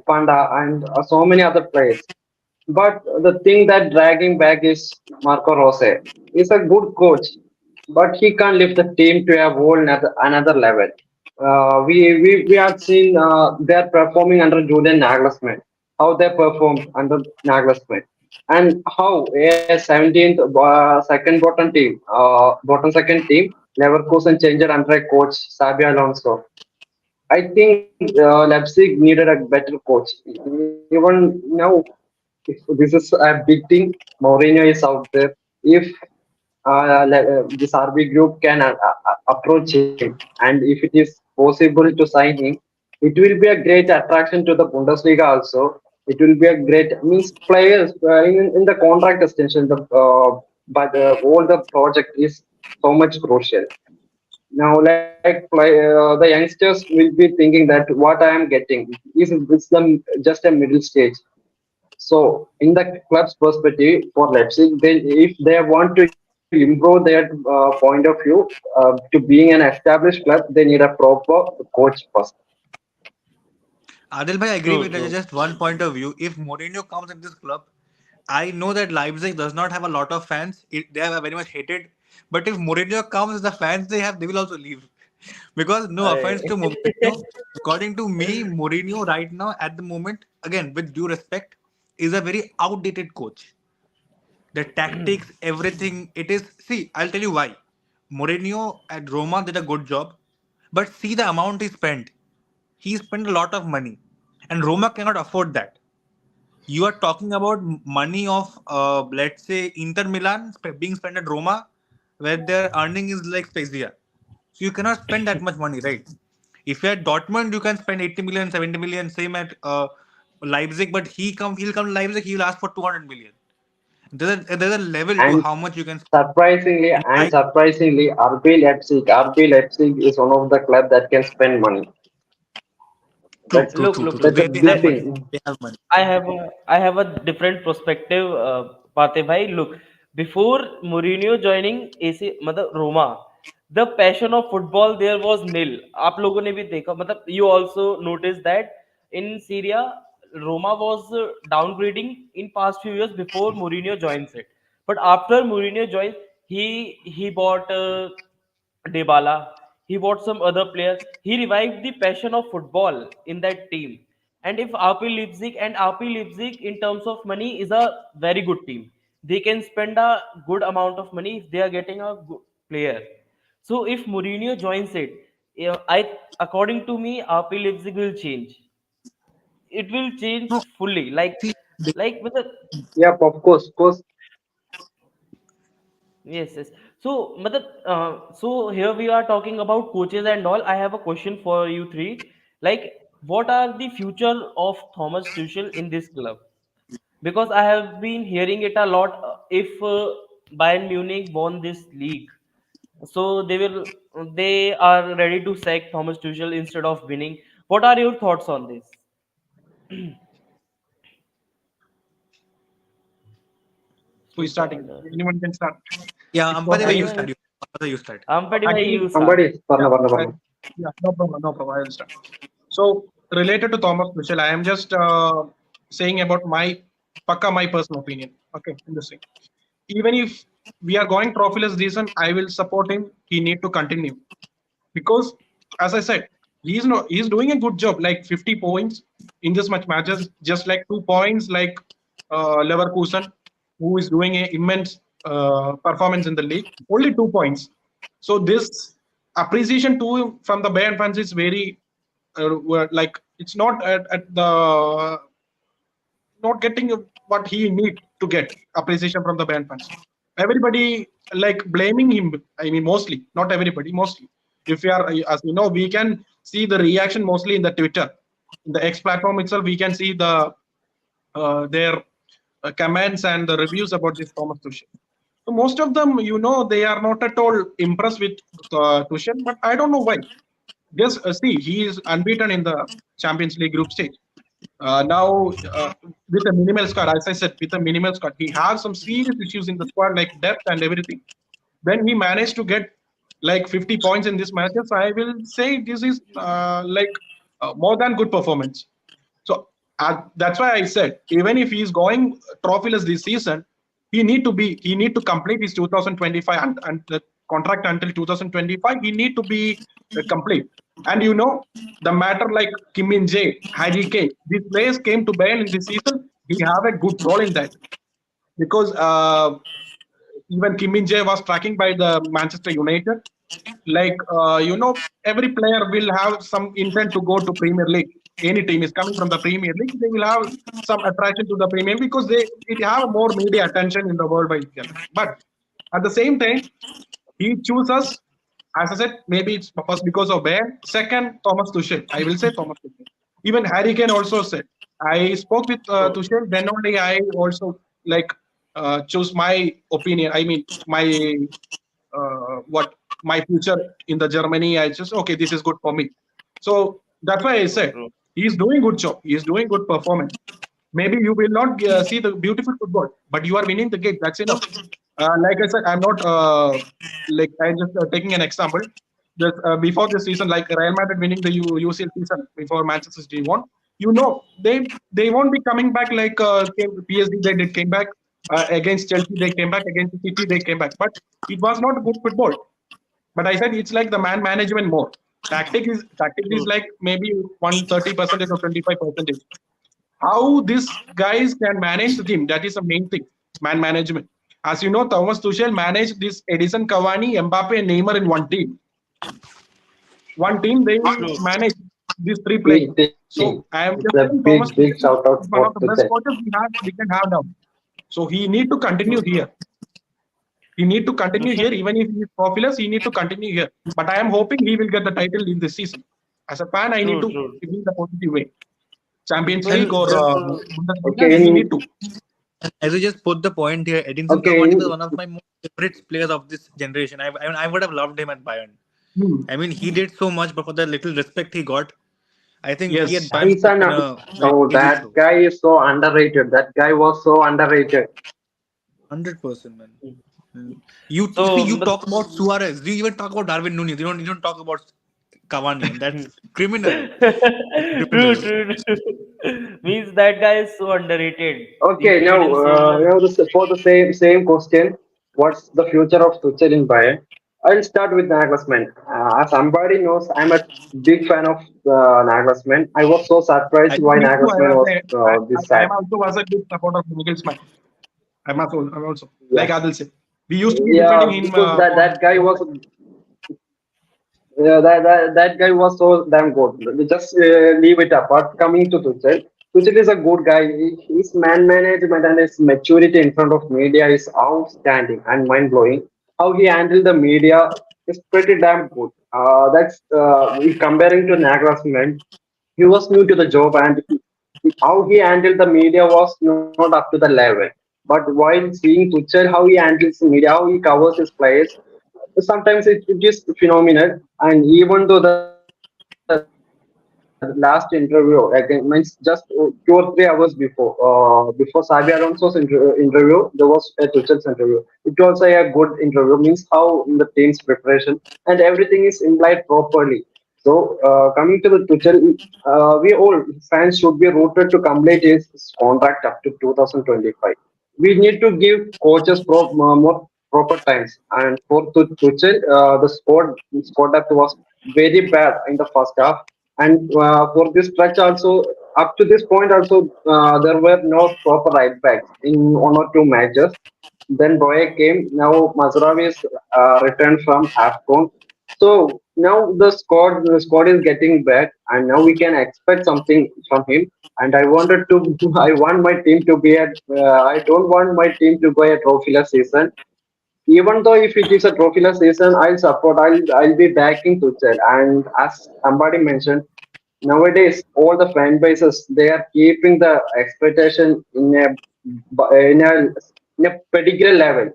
Panda and so many other players. But the thing that dragging back is Marco Rose. He's a good coach, but he can't lift the team to a whole another level. We have seen they're performing under Julian Nagelsmann, how they performed under Nagelsmann, and how a 17th second bottom second team Leverkusen changed under a coach Xabi Alonso. I think Leipzig needed a better coach. Even now, if this is a big thing, Mourinho is out there. If this RB group can approach him, and if it is possible to sign him, it will be a great attraction to the Bundesliga also. It will be a great means players in the contract extension. But all the project is so much crucial. Now, the youngsters will be thinking that what I am getting is just a middle stage. So, in the club's perspective for Leipzig, if they want to improve their point of view to being an established club, they need a proper coach first. Adil Bhai, I agree True, with that. true. Just one point of view. If Mourinho comes in this club, I know that Leipzig does not have a lot of fans. They are very much hated. But if Mourinho comes, the fans they have, they will also leave. Because no offense to Mourinho, according to me, Mourinho right now at the moment, again with due respect, is a very outdated coach. The tactics, everything, it is. See, I'll tell you why. Mourinho at Roma did a good job, but see the amount he spent. He spent a lot of money, and Roma cannot afford that. You are talking about money of, let's say, Inter Milan being spent at Roma, where their earning is like Spezia. So you cannot spend that much money, right? If you're at Dortmund, you can spend 80 million, 70 million, same at Leipzig, but he'll come to Leipzig, he'll ask for 200 million. There's a level to And how much you can spend. surprisingly, And and I surprisingly, RB Leipzig is one of the club that can spend money. true, That's true, Look, true, look, true, true. look. that's a They have big money. thing. They have money. I have a different perspective, Pate bhai. Look, before Mourinho joining AC, मतलब Roma, the passion of football there was nil. आप लोगों ने भी देखा, मतलब you also noticed that in Syria, Roma was downgrading in past few years before Mourinho joins it. But after Mourinho joins, he bought Dybala. He bought some other player. He revived the passion of football in that team. And if RP Leipzig in terms of money is a very good team. They can spend a good amount of money if they are getting a good player. So if Mourinho joins it, I according to me, RP Leipzig will change. It will change No, fully. Like see. Like with the Yep, of course. yes, yes. So, so here we are talking about coaches and all. I have a question for you three. Like, what are the future of Thomas Tuchel in this club? Because I have been hearing it a lot. If Bayern Munich won this league, so they are ready to sack Thomas Tuchel instead of winning. What are your thoughts on this? Who So is starting? start. Anyone can start. Yeah, It's Ampade, totally where you yours. start? Anyone, You start. Ampadi bhai, Actually, you start. Somebody, yeah, I, Parna. yeah, no problem, no problem. I will start. So related to Thomas Tuchel, I am just saying about my personal opinion. Okay, in this thing. Even if we are going trophyless season, I will support him. He need to continue because, as I said, he's doing a good job. Like 50 points in this much matches, just like 2 points, like Leverkusen, who is doing an immense performance in the league. Only 2 points. So this appreciation to him from the Bayern fans is very like it's not at the not getting what he need to get appreciation from the band fans. Everybody like blaming him. I mean, mostly, not everybody, mostly. If you are, as you know, we can see the reaction mostly in the Twitter, in the X platform itself. We can see their comments and the reviews about this Thomas Tuchel. So most of them, they are not at all impressed with Tuchel, but I don't know why. Just see, he is unbeaten in the Champions League group stage. Now, with a minimal squad, as I said, with a minimal squad, he has some serious issues in the squad, like depth and everything. When he managed to get like 50 points in this matches, I will say this is like more than good performance. So that's why I said even if he's going trophyless this season, he need to complete his 2025 and the contract until 2025. He need to be complete. And the matter like Kim Min Jae, Harry Kane, these players came to Bayern in this season. He have a good role in that because even Kim Min Jae was tracking by the Manchester United. Like every player will have some intent to go to Premier League. Any team is coming from the Premier League, they will have some attraction to the Premier League because it have more media attention in the worldwide channel. But at the same time, he chooses, as I said, maybe it's first because of Bayern. Second, Thomas Tuchel. I will say Thomas Tuchel. Even Harry Kane also said. I spoke with Tuchel. Then only I also like choose my opinion. I mean, what my future in the Germany. I just okay, this is good for me. So that's why I True, said true. he's doing good job. He's doing good performance. Maybe you will not see the beautiful football, but you are winning the game. That's enough. Like I said, I'm not like I'm just taking an example. Before this season, like Real Madrid winning the UCL season before Manchester City won, they won't be coming back like PSG. They did came back against Chelsea. They came back against City. They came back, but it was not good football. But I said it's like the man management more. Tactics is True, like maybe 130% or 25%. How these guys can manage the team, that is the main thing. Man management. As you know, Thomas Tuchel managed this Edison Cavani, Mbappe, and Neymar in one team they will true, manage these three players. Big team. So I am It's just a saying Thomas big Tuchel shout out is one for of the best Tuchel. coaches we can have now. So he need to continue true, here. He need to continue true. here, even if he is popular. He need to continue here. But I am hoping he will get the title in this season. As a fan, I need True, to true. give him the positive way. Champions People League or And people Bundesliga, Okay, he need to. as you just put the point here, Edinson okay, Cavani was one of my most favorite players of this generation. I would have loved him at Bayern. Hmm. I mean, he did so much, but for the little respect he got, I think he at Yes. Bayern he's should have an been a very oh, easy that show. guy is so underrated. That guy was so underrated. 100%, man. Mm. You see, so you talk about Suarez. You even talk about Darwin Nunez. You don't talk about Cavani, and that's criminal. That's true, criminal. true, true. Means that guy is so underrated. He Okay, now played in so much. for the same question, what's the future of Tuchel in Bayern? I'll start with Nagelsmann. As somebody knows, I'm a big fan of Nagelsmann. I was so surprised I, why Me too. Nagelsmann was this I sad. am also was a good supporter of Nagelsmann. I'm also Yeah, like Adil said. We used to be yeah, defending him because for that guy long was time. that guy was so damn good. Just leave it up. But coming to Tuchel. Tuchel is a good guy. His man management and his maturity in front of media is outstanding and mind blowing. How he handled the media is pretty damn good. That's comparing to Nagelsmann. He was new to the job, and how he handled the media was not up to the level. But while seeing Tuchel, how he handles the media, how he covers his players, sometimes it is phenomenal. And even though the last interview, like means just 2 or 3 hours before Sabi Alonso's interview, there was a Tuchel's interview. It was a good interview, means how in the team's preparation and everything is implied properly. So coming to the Tuchel, we all fans should be rooted to complete his contract up to 2025. We need to give coaches more proper times. And for Tuchel, the squad depth was very bad in the first half. And for this stretch also, up to this point also, there were no proper right backs in 1 or 2 matches. Then Boye came. Now Mazraoui is returned from AFCON. So now the squad is getting back, and now we can expect something from him. And I wanted to, I want my team to be at. I don't want my team to go a trophyless season. Even though if it is a trophyless season, I'll support. I'll be backing Tuchel. And as somebody mentioned, nowadays all the fan bases they are keeping the expectation in a in a particular level.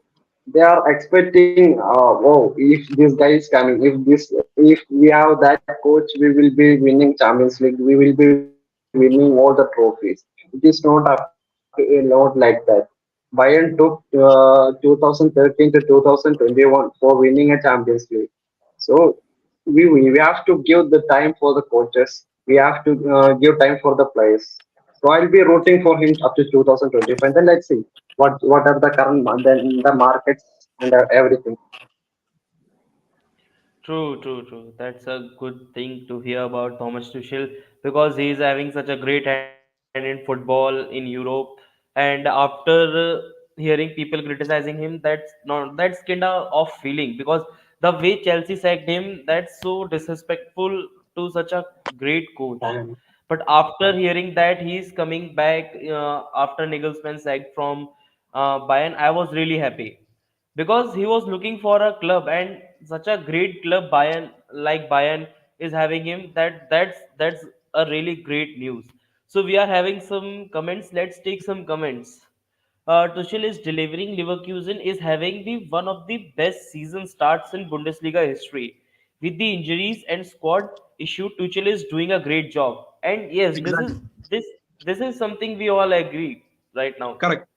They are expecting, oh, if this guy is coming, if we have that coach, we will be winning Champions League, we will be winning all the trophies. It is not up not like that. Bayern took 2013 to 2021 for winning a Champions League. So we have to give the time for the coaches. We have to give time for the players. So I'll be rooting for him up to 2025. Then let's see what are the current then the markets and everything. True, true, true. That's a good thing to hear about Thomas Tuchel because he is having such a great hand in football in Europe. And after hearing people criticizing him, that's kinda of feeling because the way Chelsea sacked him, that's so disrespectful to such a great coach. And But after hearing that he's coming back after Nagelsmann sacked from Bayern, I was really happy because he was looking for a club and such a great club Bayern is having him that's a really great news. So we are having some comments. Let's take some comments. Tuchel is delivering. Leverkusen is having the one of the best season starts in Bundesliga history. With the injuries and squad issue, Tuchel is doing a great job. And yes, Exactly. this this is something we all agree right now. Correct.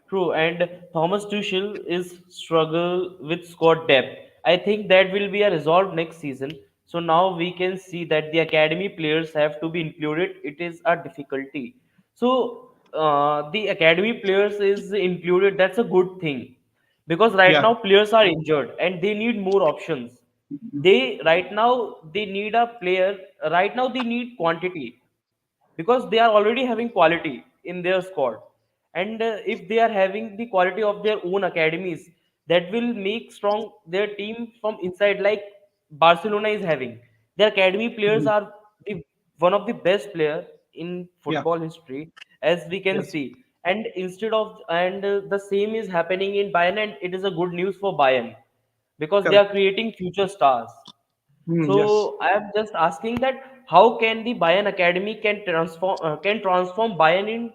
True, and Thomas Tuchel is struggle with squad depth. I think that will be a resolved next season. So now we can see that the academy players have to be included. It is a difficulty. So the academy players is included. That's a good thing because right Yeah. now players are injured and they need more options. They right now they need a player. Right now they need quantity because they are already having quality in their squad, and if they are having the quality of their own academies, that will make strong their team from inside, like Barcelona is having. Their academy players Mhm. are the, one of the best player in Yeah. football history, as we can Yes. see. And instead of and the same is happening in Bayern, and it is a good news for Bayern because they are Correct. creating future stars. Yes. So I am just asking that how can the Bayern Academy can transform Bayern in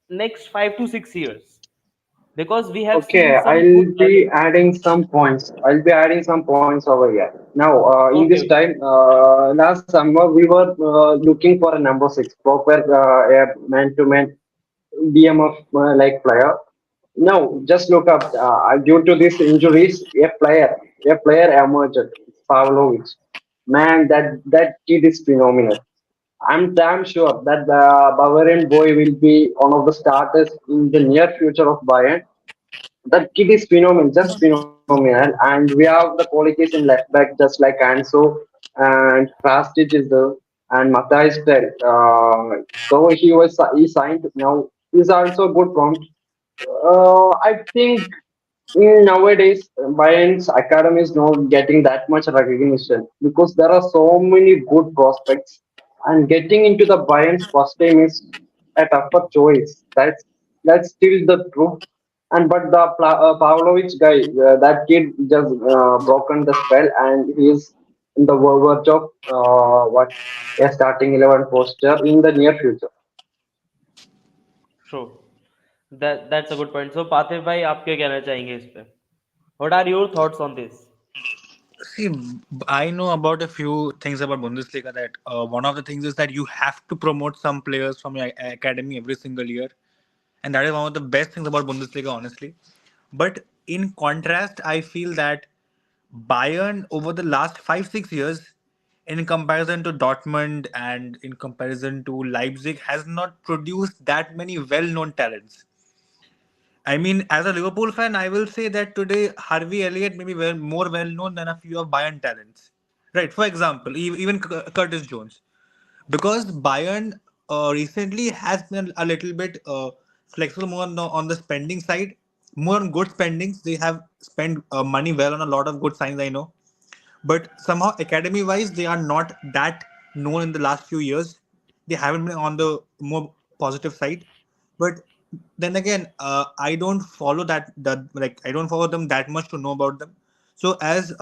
next 5 to 6 years, because we have okay, seen some I'll good be talent. adding some points. I'll be adding some points over here. Now, in this Okay, time, last summer we were looking for a number six, proper a man-to-man DMF like player. No, just look up. Due to these injuries, a player emerged, Pavlovic. Man, that kid is phenomenal. I'm damn sure that the Bavarian boy will be one of the starters in the near future of Bayern. That kid is phenomenal, just phenomenal. And we have the qualities in left back, just like Anso and Krastic is there, and Matthias Tell. So he signed now. He's also good prompt. I think nowadays Bayern's academy is not getting that much recognition because there are so many good prospects. And getting into the Bayern's first team is a tougher choice. That's still the truth. And but the Pavlovich guy, that kid just broken the spell, and he is in the verge of what a starting 11 poster in the near future. True. That's a good point. So पातिल भाई आप क्या कहना चाहेंगे इस पे? What are your thoughts on this? See, I know about a few things about Bundesliga. That one of the things is that you have to promote some players from your academy every single year, and that is one of the best things about Bundesliga, honestly. But in contrast, I feel that Bayern over the last 5 6 years, in comparison to Dortmund and in comparison to Leipzig, has not produced that many well-known talents. I mean, as a Liverpool fan, I will say that today Harvey Elliott may be more well known than a few of Bayern talents. Right. For example, even Curtis Jones, because Bayern recently has been a little bit flexible more on the spending side, more on good spendings. They have spent money well on a lot of good signs. I know, but somehow academy wise they are not that known in the last few years. They haven't been on the more positive side. But then again, I don't follow like I don't follow them that much to know about them. So as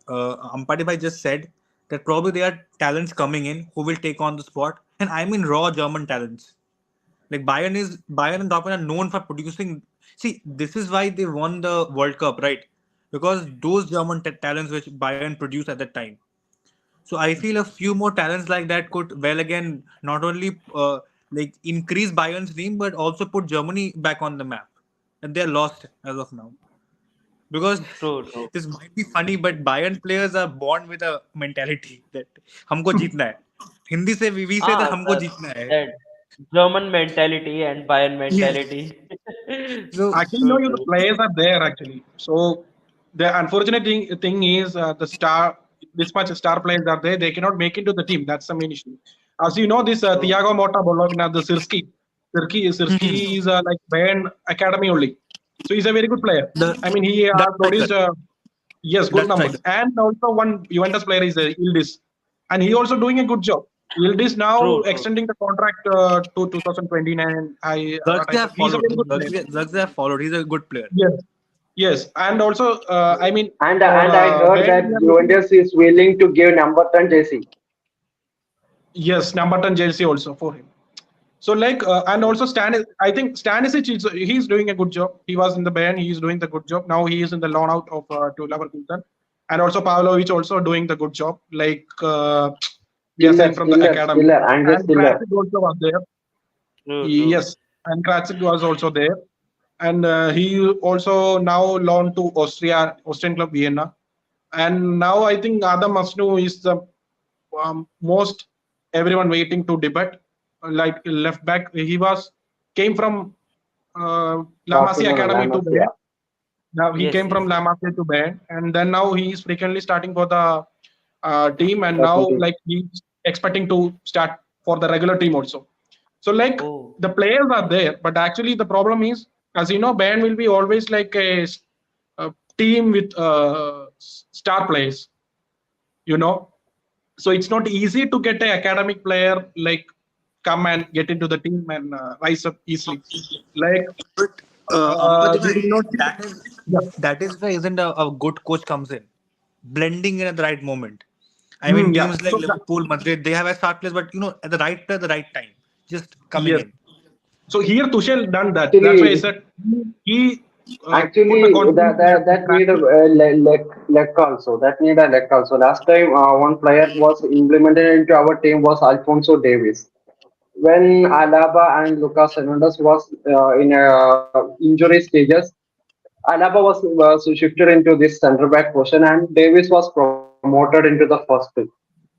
Ampati bhai just said, that probably there are talents coming in who will take on the spot, and I mean raw German talents. Like Bayern and Dortmund are known for producing. See, this is why they won the World Cup, right? Because those German talents which Bayern produced at that time. So I feel a few more talents like that could well again not only like increase Bayern's name but also put Germany back on the map. And they're lost as of now. Because True, true. this might be funny, but Bayern players are born with a mentality that हमको जीतना है. हिंदी से we say that Ah, हमको जीतना है. that German mentality and Bayern Yes. mentality. So Actually, no, True, the true. players are there actually. So the unfortunate thing is the star. This much star players are there. They cannot make it to the team. That's the main issue. As you know, this True. Thiago Motta Bologna, the Sirski. Sirski is like Bayern Academy only. So he's a very good player. the I mean, he that striker, produced yes, good that striker. numbers. And also one Juventus player is Yildiz, and he also doing a good job. Yildiz now True, true. extending the contract to 2029. Zerks I they have think he's a followed. very good player. Zerks they have followed. He's a good player. Yes, yes, and also I mean for And I heard Bayern we that are looking Juventus is willing to give number 10 jersey. yes number 10 jersey also for him. So like and also I think Stanisic is he's doing a good job. He was in the Bayern, he's doing the good job. Now he is in the loan out of to Leverkusen, and also Pavlovic also doing the good job. Like we are saying from the academy, Andres and Stiller. Krasic also was there. True, true. Yes, and Krasic was also there, and he also now loaned to Austrian club Vienna, and now I think Adam Masnu is the most everyone waiting to debate. Like left back, he was came from La Masia Barcelona, La Academy to Bayern. Masia. Now he Yes, came yes, from La yes. Masia to Bayern, and then now he is frequently starting for the team, and now Second team. like he's expecting to start for the regular team also. So like Oh, the players are there, but actually the problem is, as you know, Bayern will be always like a team with star players. You know, so it's not easy to get an academic player like come and get into the team and rise up easily. Like But Ampati we bhai, did not see. Yeah. that is why isn't a good coach comes in, blending in at the right moment. I mean, Yeah. teams like Liverpool, Madrid, they have a star players, but at the right player, at the right time, just coming Yes. in. So here Tuchel done that. That's why I Actually, said he put the actually, confidence in that need a Krasic. leg also. That need a leg also. Last time, one player was implemented into our team was Alfonso Davis. When Alaba and Lucas Hernandez was in injury stages, Alaba was shifted into this centre back position, and Davis was promoted into the first pick.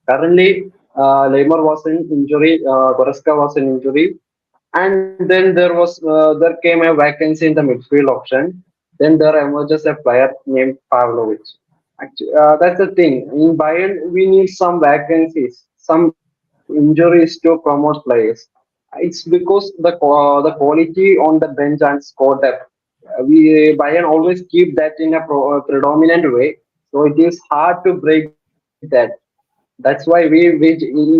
Currently, Lemar was in injury, Goretzka was in injury, and then there came a vacancy in the midfield option. Then there emerges a player named Pavlovic. Actually, that's the thing. In Bayern, we need some vacancies, some injuries to promote players. It's because the quality on the bench and score depth. We Bayern always keep that in a predominant way, so it is hard to break that. But That's why we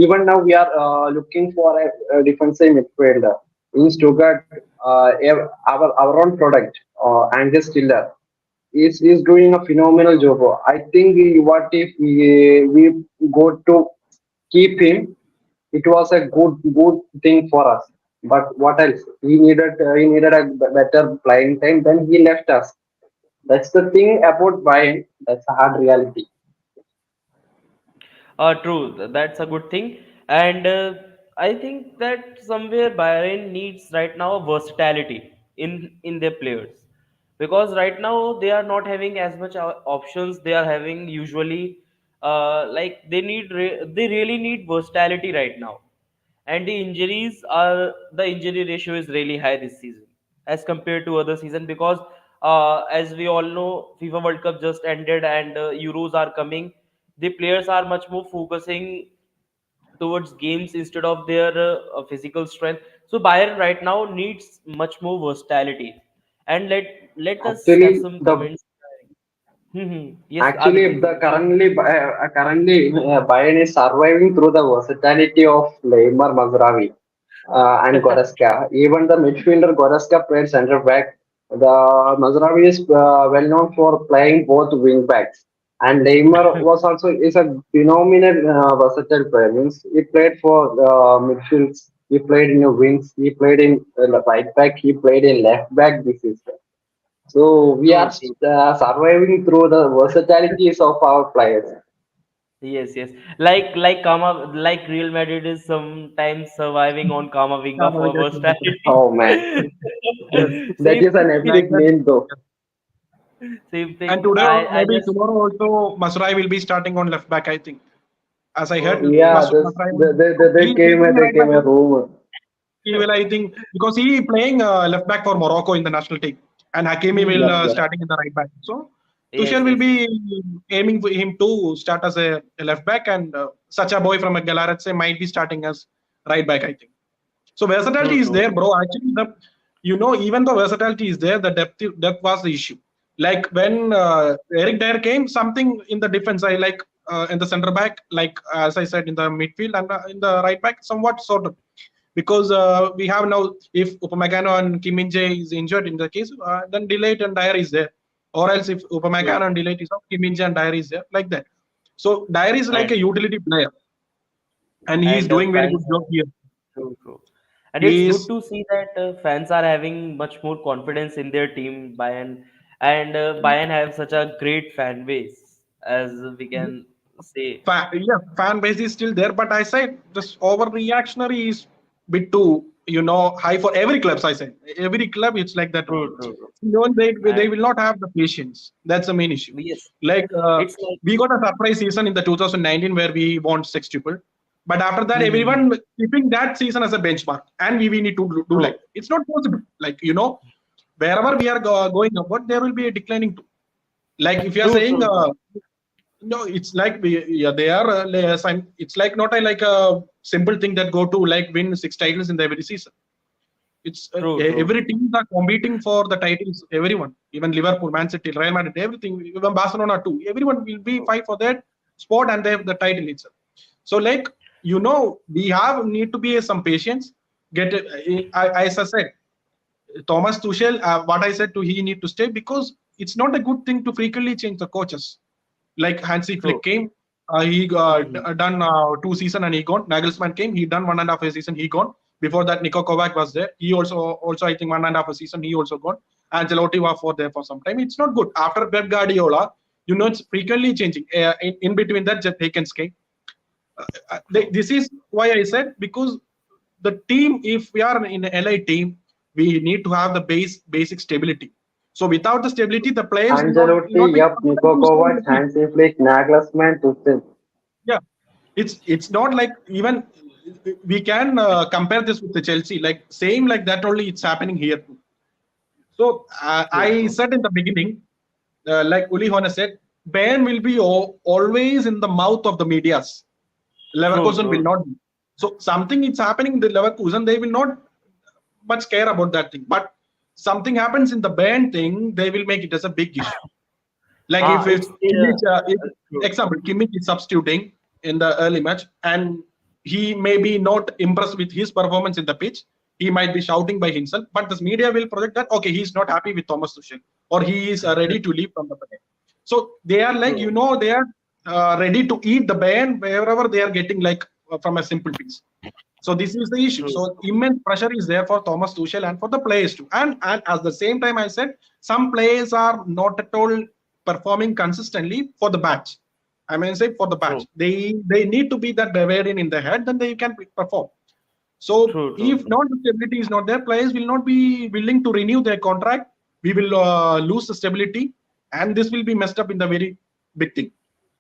even now we are looking for a defensive midfielder. In Stuttgart, our own product, Angus Stiller, is doing a phenomenal job. I think what if we go to keep him, it was a good thing for us. But what else? He needed a better playing time. Then he left us. That's the thing about Bayern. That's a hard reality. True, that's a good thing. And I think that somewhere Bayern needs right now a versatility in their players, because right now they are not having as much options they are having usually. Like they really need versatility right now, and the injury ratio is really high this season as compared to other season, because as we all know, FIFA World Cup just ended and Euros are coming. The players are much more focusing towards games instead of their physical strength. So Bayern right now needs much more versatility. And let us have Actually, some the comments. Yes, Actually, Aditi. the currently Bayern is surviving through the versatility of Neymar, Mazraoui, and Goretzka. Even the midfielder Goretzka played center back. The Mazraoui is well known for playing both wing backs, and Neymar was also is a phenomenal versatile player. Means he played for midfields, he played in the wings, he played in right back, he played in left back. This is so we are True, true. surviving through the versatilities of our players. Yes, yes. Like Real Madrid is sometimes surviving on Yeah, Kamavinga we for get it. versatility. Oh man, Yes, that Same is an thing. like epic that. name though. Same And thing. today, or I maybe just tomorrow also, Masrai will be starting on left back. I think, as I heard, okay. Yeah, this Masrai will. He will be they right came back. a rumor. He will, I think, because he playing left back for Morocco in the national team, and Hakimi will Yep, Hmm. yep. starting in the right back. So Yes, Tuchel will yes, be aiming for him to start as a left back, and such a boy from a Galaratse might be starting as right back. I think. So versatility true, is true, there, true. bro. Actually, even though versatility is there, the depth was the issue. Like when Eric Dyer came, something in the defense, I like in the center back, like as I said in the midfield and in the right back, somewhat sort of, because we have now if Upamecano and Kim Min Jae is injured in the case, then Delete and Dyer is there, or else if Yeah. Upamecano and Delete is out, Kim Min Jae and Dyer is there, like that. So Dyer is like a And utility player, and he is and doing very fans good job here. true, true. And it's He good is to see that fans are having much more confidence in their team. Bayern and Bayern have such a great fan base, as we can say. yeah, fan base is still there, but I said this overreactionary is bit too, high for every clubs. I said every club it's like that only. True, true, true. They And will not have the patience. That's the main issue. yes, Like it's like. we got a surprise season in the 2019 where we won sextuple, but after that Mhm. everyone keeping that season as a benchmark, and we need to do like True, it's not possible. Like wherever we are going upward, there will be a declining too. Like if you are true, saying true, true, no, it's like yeah, they are. It's like not like a simple thing that go to like win six titles in the every season. It's true, true, every teams are competing for the titles. Everyone, even Liverpool, Man City, Real Madrid, everything, even Barcelona too. Everyone will be true. fight for that sport and they have the title itself. So like we have need to be some patience. Get as I said, Thomas Tuchel. What I said to he need to stay because it's not a good thing to frequently change the coaches like Hansi True. Flick came, he Mhm. done 2 season and he gone. Nagelsmann came, he done 1.5 a season, he gone. Before that, Niko Kovac was there. He also I think 1.5 a season, he also gone. Ancelotti was for there for some time. It's not good. After Pep Guardiola, it's frequently changing. In between that, just take and skate. True. This is why I said because the team, if we are in an LA team, we need to have the basic stability. So without the stability, the players will Ancelotti, not be yep, confident Niko to stay in Kovac, the team. Hansi Flick, Nagelsmann, Tuchel. Yeah, it's not like even we can compare this with the Chelsea. Like same like that only. It's happening here too. So True, I true. said in the beginning, like Uli Hona said, Bayern will be always in the mouth of the medias. True, Leverkusen will true. not be. So something is happening in the Leverkusen, they will not much care about that thing. But something happens in the Bayern thing, they will make it as a big issue. Like if It's Kimmich, if true. example, Kimmich is substituting, in the early match, and he may be not impressed with his performance in the pitch. He might be shouting by himself, but this media will project that okay, he's not happy with Thomas Tuchel, or he is ready to leave from the Bayern. So they are like, True. they are ready to eat the Bayern wherever they are getting, like from a simple piece. So this is the issue. True. So immense pressure is there for Thomas Tuchel and for the players too. And at the same time, I said some players are not at all performing consistently for the batch. I mean, say for the batch, True. they need to be that Bavarian in the head, then they can perform. So True. True. if True. not the stability is not there, players will not be willing to renew their contract. We will lose the stability, and this will be messed up in the very big thing.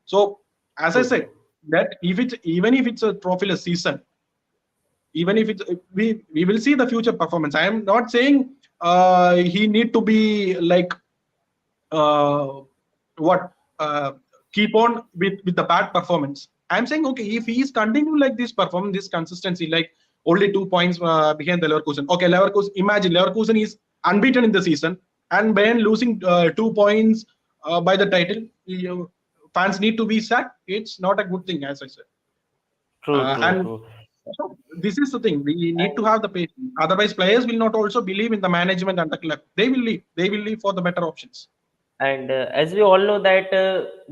So as I True. said, that if it's even if it's a trophyless season, even if it's we will see the future performance. I am not saying he need to be like uh, what keep on with the bad performance. I'm saying okay, if he is continue like this performance, this consistency, like only 2 points behind the Leverkusen. Okay, Leverkusen. Imagine Leverkusen is unbeaten in the season, and Bayern losing 2 points by the title. Fans need to be sad. It's not a good thing, as I said. True. True. And True. so this is the thing. We need to And have the patience. Otherwise, players will not also believe in the management and the club. They will leave. They will leave for the better options. as we all know that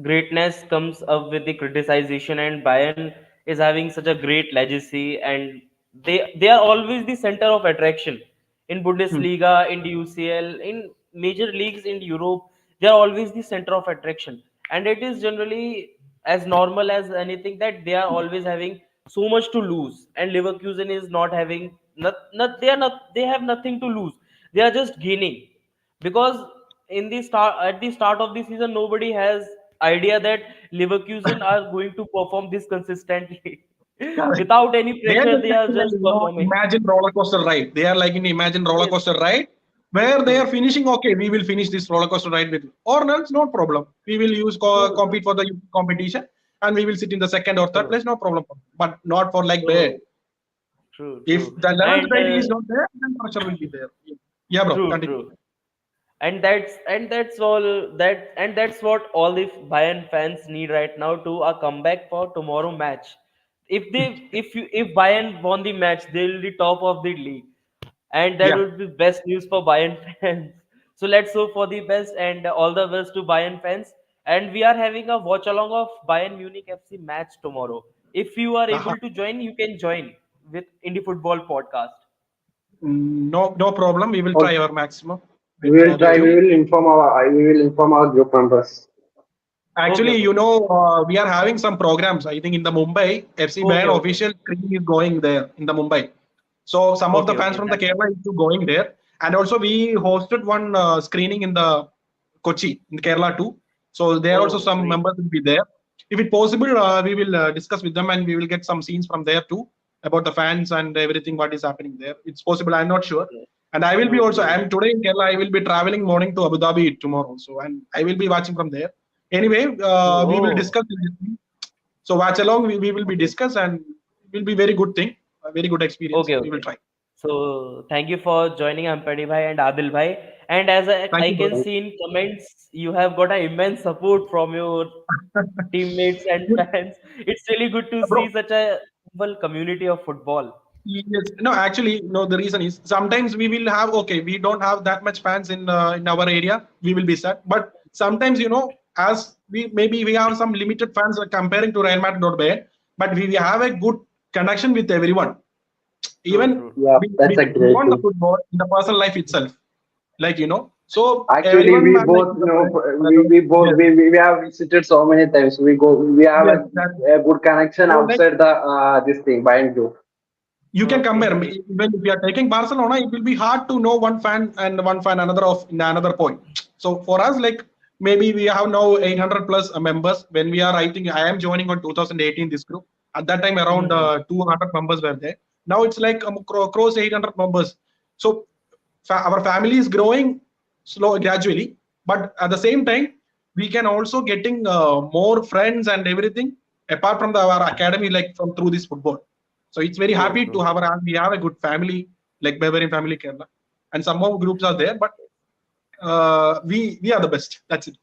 greatness comes up with the criticization, and Bayern is having such a great legacy, and they are always the center of attraction in Hmm. Bundesliga, in the UCL, in major leagues in Europe. They are always the center of attraction, and it is generally as normal as anything that they are always having so much to lose, and Leverkusen is not having they have nothing to lose. They are just gaining because in the start at the start of the season nobody has idea that Leverkusen are going to perform this consistently. Correct. Without any They are pressure just they like, are just performing. imagine roller coaster ride. They are like in imagine roller Yes. coaster ride where they are True. finishing. Okay, we will finish this roller coaster ride with you. Or else, no problem. We will use True. True. compete for the competition, and we will sit in the second or third True. place. No problem. But not for like Bayern. True. True. If True. the 11th And grade is not there, then pressure will be there. Yeah, bro. true. Continue. True. And that's all that and that's what all the Bayern fans need right now to a comeback for tomorrow match. If Bayern won the match, they'll be top of the league, and that Yeah. would be best news for Bayern fans. So let's hope for the best, and all the best to Bayern fans. And we are having a watch along of Bayern Munich FC match tomorrow. If you are Aha. able to join, you can join with Indie Football Podcast. No, no problem. We will try Okay, our maximum we with will with try. Okay, you. okay, We will inform our group members. okay, Actually, okay, we are having some programs. I think in the Mumbai FC okay, Bayern okay, official screen is going there in the Mumbai. So some of the okay, fans okay. from the That's Kerala is to going there, and also we hosted one screening in the Kochi in Kerala too. So there also oh some great. members will be there. If it possible, we will discuss with them and we will get some scenes from there too about the fans and everything what is happening there. It's possible. I'm not sure. Okay. And I will be True, also. true. I'm today in Kerala. I will be traveling morning to Abu Dhabi tomorrow. So and I will be watching from there. Anyway, we will Oh, discuss in this thing. So watch along. We will be okay. discuss and it will be very good thing. A very good experience. Okay, We will okay. try. So thank you for joining Ampadi Bhai and Adil Bhai. And as Thank I you, bro. can see in comments, you have got an immense support from your teammates and fans. It's really good to Bro, see such a humble community of football. yes. No, actually, no. The reason is sometimes we will have okay, we don't have that much fans in our area. We will be sad, but sometimes as we maybe we have some limited fans comparing to Real Madrid or Bayern, but we have a good connection with everyone. True, Even true. Yeah, that's a great beyond the thing. football in the personal life itself, like so Actually, everyone we are like both the know, brother. we both Yes, we have visited so many times. We have yes. That a good connection so like outside the this thing, Bayern group. you can compare. Okay. Even if you are taking Barcelona, it will be hard to know one fan and one fan another of in another point. So for us, like maybe we have now 800 plus members. When we are, I think I am joining on 2018 this group. At that time, around Mhm. 200 members were there. Now it's like cross 800 members. So our family is growing slow gradually, but at the same time, we can also getting more friends and everything apart from our academy, like from through this football. So it's very True, happy to true. have we have a good family like Bavarian Family Kerala, and some more groups are there, but we are the best. That's it.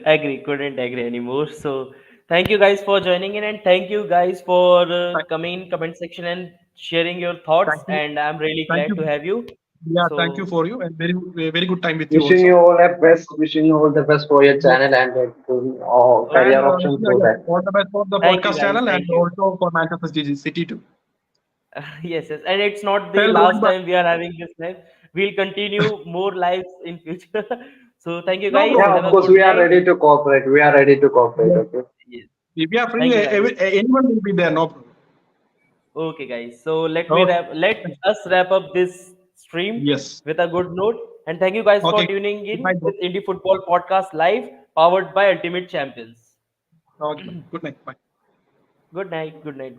Agree, couldn't agree anymore. So Thank you guys for joining in, and thank you guys for Thank, coming in comment section and sharing your thoughts. thank you. And I'm really Thank glad you. to have you. Yeah, thank you So for you and very good time with you Wishing you also. all the best. Wishing you all the best for your Yes. channel and okay, And career option yeah, through yeah, that. all the best for the thank you podcast guys. channel and Thank you. also for Manchester City too. Yes, yes, and it's not the Tell Rohit last bye. time we are having this live. We'll continue more lives in future. So thank you No guys. Yeah, problem, Have of a no course, good problem. we are night. ready to cooperate. We are ready to cooperate. Yes. Okay. Yes. If we are free, Thank you guys. anyone will be there, no problem. Okay, guys. So Okay. let us wrap up this stream Yes. with a good note. And thank you guys for Okay. tuning Good in night, bro. with Indie Football Podcast Live, powered by Ultimate Champions. Okay, bye. Good night. Bye. Good night. Good night.